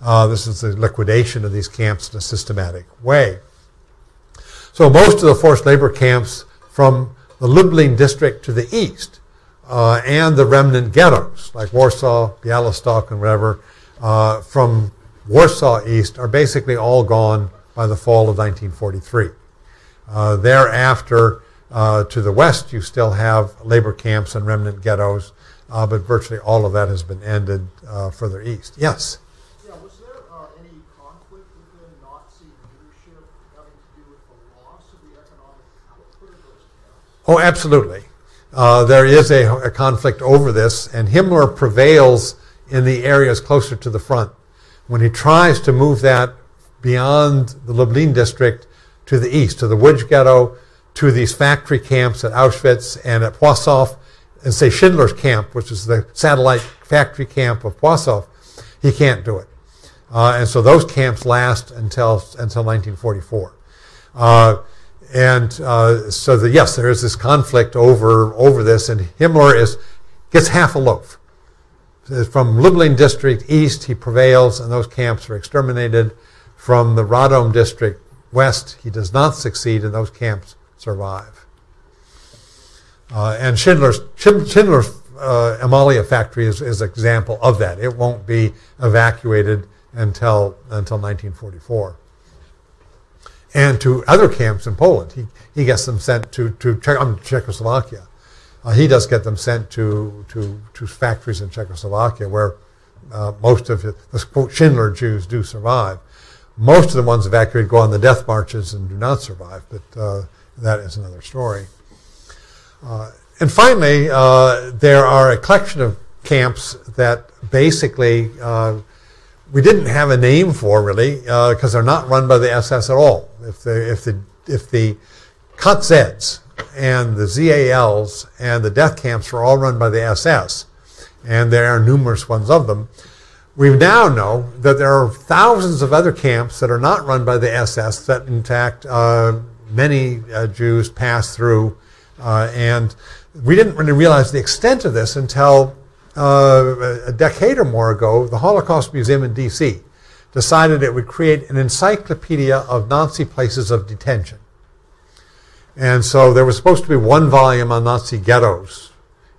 This is the liquidation of these camps in a systematic way. So most of the forced labor camps from the Lublin district to the east and the remnant ghettos like Warsaw, Białystok, and whatever from Warsaw east are basically all gone by the fall of 1943. Thereafter, to the west, you still have labor camps and remnant ghettos, but virtually all of that has been ended further east. Yes? Yeah, was there any conflict within Nazi leadership having to do with the loss of the economic output of those camps? Oh, absolutely. There is a conflict over this, and Himmler prevails in the areas closer to the front. When he tries to move that beyond the Lublin district to the east, to the Łódź ghetto, to these factory camps at Auschwitz and at Płaszów, and say Schindler's camp, which is the satellite factory camp of Płaszów, he can't do it. And so those camps last until 1944. Yes, there is this conflict over this, and Himmler gets half a loaf. From Lublin district east, he prevails, and those camps are exterminated. From the Radom district west, he does not succeed, and those camps survive. And Schindler's Amalia factory is an example of that. It won't be evacuated until 1944. And to other camps in Poland, he gets them sent to Czechoslovakia. He does get them sent to factories in Czechoslovakia where most of the Schindler Jews do survive. Most of the ones evacuated go on the death marches and do not survive, but that is another story. And finally, there are a collection of camps that basically we didn't have a name for really because they're not run by the SS at all. If the KZs and the ZALs and the death camps were all run by the SS, and there are numerous ones of them, we now know that there are thousands of other camps that are not run by the SS that, in fact, many Jews pass through. And we didn't really realize the extent of this until a decade or more ago, the Holocaust Museum in D.C. decided it would create an encyclopedia of Nazi places of detention. And so there was supposed to be one volume on Nazi ghettos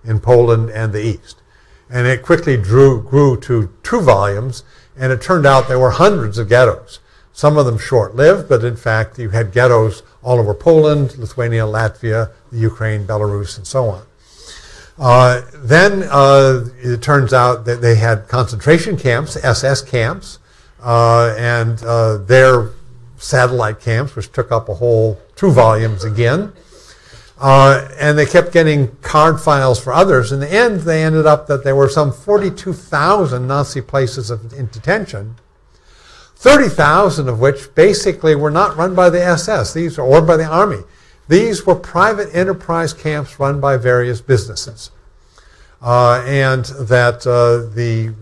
in Poland and the East. And it quickly grew to 2 volumes, and it turned out there were hundreds of ghettos. Some of them short-lived, but in fact you had ghettos all over Poland, Lithuania, Latvia, the Ukraine, Belarus, and so on. Then it turns out that they had concentration camps, SS camps, and their satellite camps, which took up a whole 2 volumes again. And they kept getting card files for others. In the end, they ended up that there were some 42,000 Nazi places in detention, 30,000 of which basically were not run by the SS, or by the army. These were private enterprise camps run by various businesses. And that the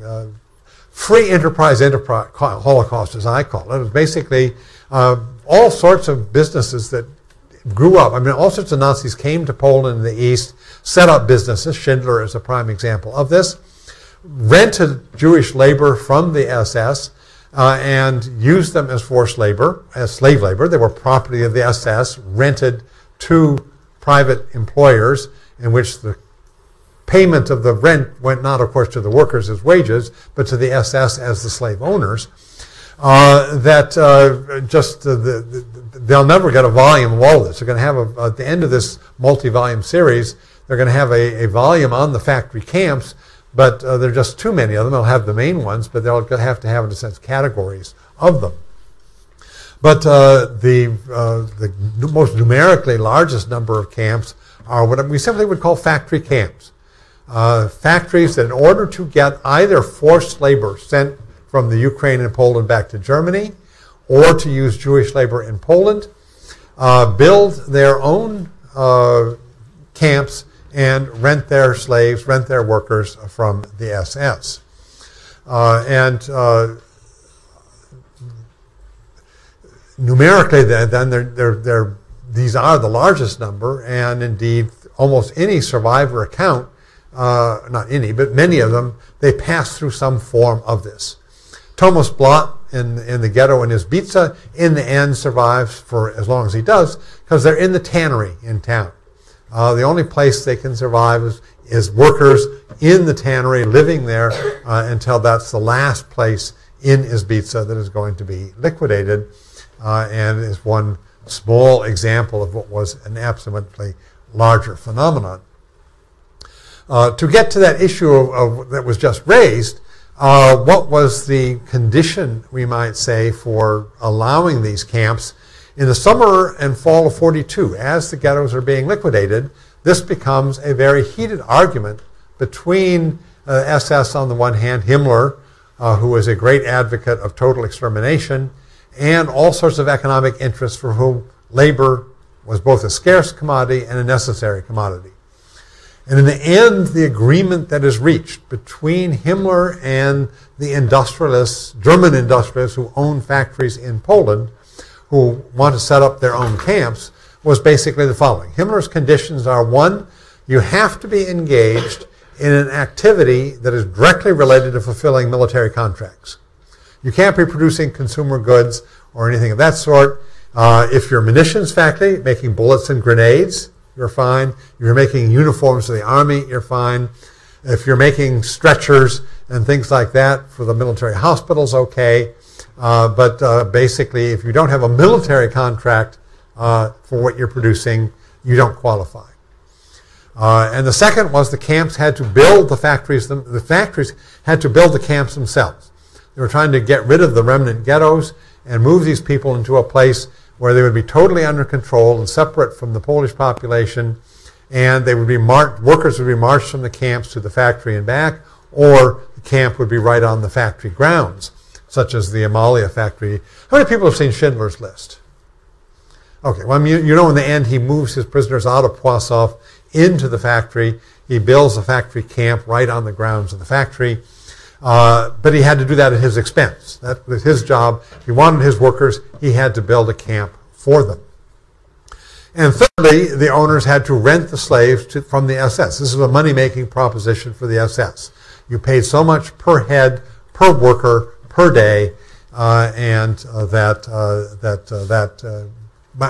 free enterprise Holocaust, as I call it, was basically all sorts of businesses that grew up. I mean, all sorts of Nazis came to Poland in the East, set up businesses. Schindler is a prime example of this. Rented Jewish labor from the SS and used them as forced labor, as slave labor. They were property of the SS, rented to private employers, in which the payment of the rent went not, of course, to the workers as wages, but to the SS as the slave owners. They'll never get a volume of all this. They're going to have, at the end of this multi-volume series, they're going to have a volume on the factory camps, but there are just too many of them. They'll have the main ones, but they'll have to have, in a sense, categories of them. But the most numerically largest number of camps are what we simply would call factory camps. Factories that, in order to get either forced labor sent from the Ukraine and Poland back to Germany, or to use Jewish labor in Poland, build their own camps and rent their slaves, rent their workers from the SS. Numerically, then these are the largest number, and indeed almost any survivor account, not any, but many of them, they pass through some form of this. Thomas Blott in the ghetto in Izbica, in the end, survives for as long as he does, because they're in the tannery in town. The only place they can survive is workers in the tannery, living there until that's the last place in Izbica that is going to be liquidated, and is one small example of what was an absolutely larger phenomenon. To get to that issue that was just raised, what was the condition, we might say, for allowing these camps? In the summer and fall of 42, as the ghettos are being liquidated, this becomes a very heated argument between SS on the one hand, Himmler, who was a great advocate of total extermination, and all sorts of economic interests for whom labor was both a scarce commodity and a necessary commodity. And in the end, the agreement that is reached between Himmler and the industrialists, German industrialists who own factories in Poland, who want to set up their own camps, was basically the following. Himmler's conditions are: 1, you have to be engaged in an activity that is directly related to fulfilling military contracts. You can't be producing consumer goods or anything of that sort. If you're a munitions factory, making bullets and grenades, you're fine. If you're making uniforms for the army, you're fine. If you're making stretchers and things like that for the military hospitals, okay. But basically, if you don't have a military contract for what you're producing, you don't qualify. And the second was the camps had to build the factories. The factories had to build the camps themselves. They were trying to get rid of the remnant ghettos and move these people into a place where they would be totally under control and separate from the Polish population, and they would be workers would be marched from the camps to the factory and back, or the camp would be right on the factory grounds, such as the Amalia factory. How many people have seen Schindler's List? Okay, well, you know in the end he moves his prisoners out of Warsaw into the factory. He builds a factory camp right on the grounds of the factory. But he had to do that at his expense. That was his job. He wanted his workers. He had to build a camp for them. And thirdly, the owners had to rent the slaves from the SS. This is a money-making proposition for the SS. You paid so much per head, per worker, per day, and that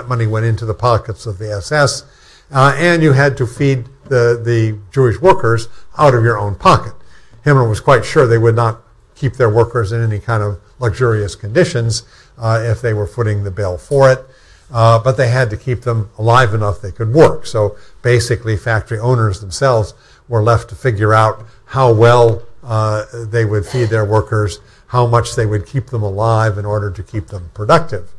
money went into the pockets of the SS, and you had to feed the Jewish workers out of your own pocket. Himmler was quite sure they would not keep their workers in any kind of luxurious conditions if they were footing the bill for it, but they had to keep them alive enough they could work. So basically factory owners themselves were left to figure out how well they would feed their workers, how much they would keep them alive in order to keep them productive.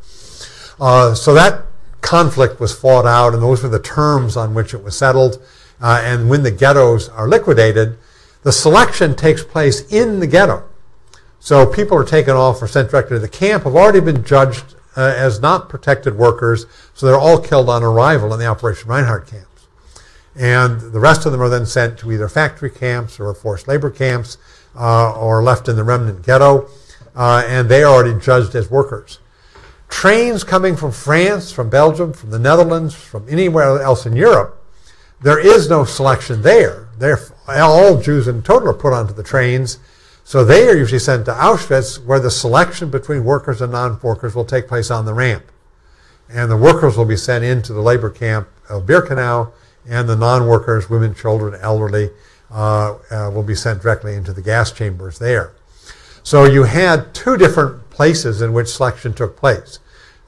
So that conflict was fought out, and those were the terms on which it was settled. And when the ghettos are liquidated, the selection takes place in the ghetto. So people are taken off or sent directly to the camp, have already been judged as not protected workers, so they're all killed on arrival in the Operation Reinhardt camps. And the rest of them are then sent to either factory camps or forced labor camps or left in the remnant ghetto, and they are already judged as workers. Trains coming from France, from Belgium, from the Netherlands, from anywhere else in Europe, there is no selection there. All Jews in total are put onto the trains, so they are usually sent to Auschwitz, where the selection between workers and non-workers will take place on the ramp. And the workers will be sent into the labor camp of Birkenau, and the non-workers, women, children, elderly, will be sent directly into the gas chambers there. So you had two different places in which selection took place.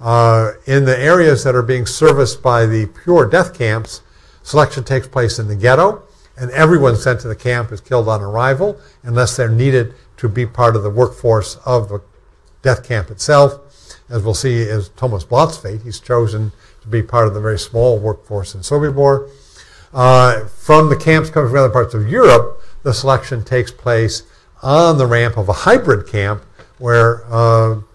In the areas that are being serviced by the pure death camps, selection takes place in the ghetto, and everyone sent to the camp is killed on arrival unless they're needed to be part of the workforce of the death camp itself. As we'll see is Thomas Bloch's fate. He's chosen to be part of the very small workforce in Sobibor. From the camps coming from other parts of Europe, the selection takes place on the ramp of a hybrid camp where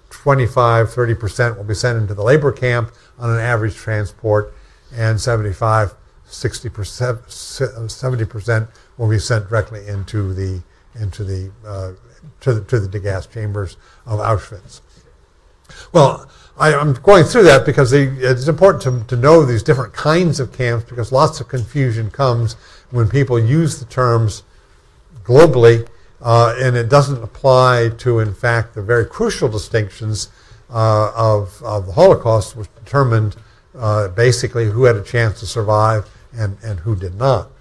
25-30% will be sent into the labor camp on an average transport, and 70% will be sent directly into the gas chambers of Auschwitz. Well, I'm going through that because it's important to know these different kinds of camps, because lots of confusion comes when people use the terms globally, and it doesn't apply to, in fact, the very crucial distinctions of the Holocaust, which determined basically who had a chance to survive and who did not.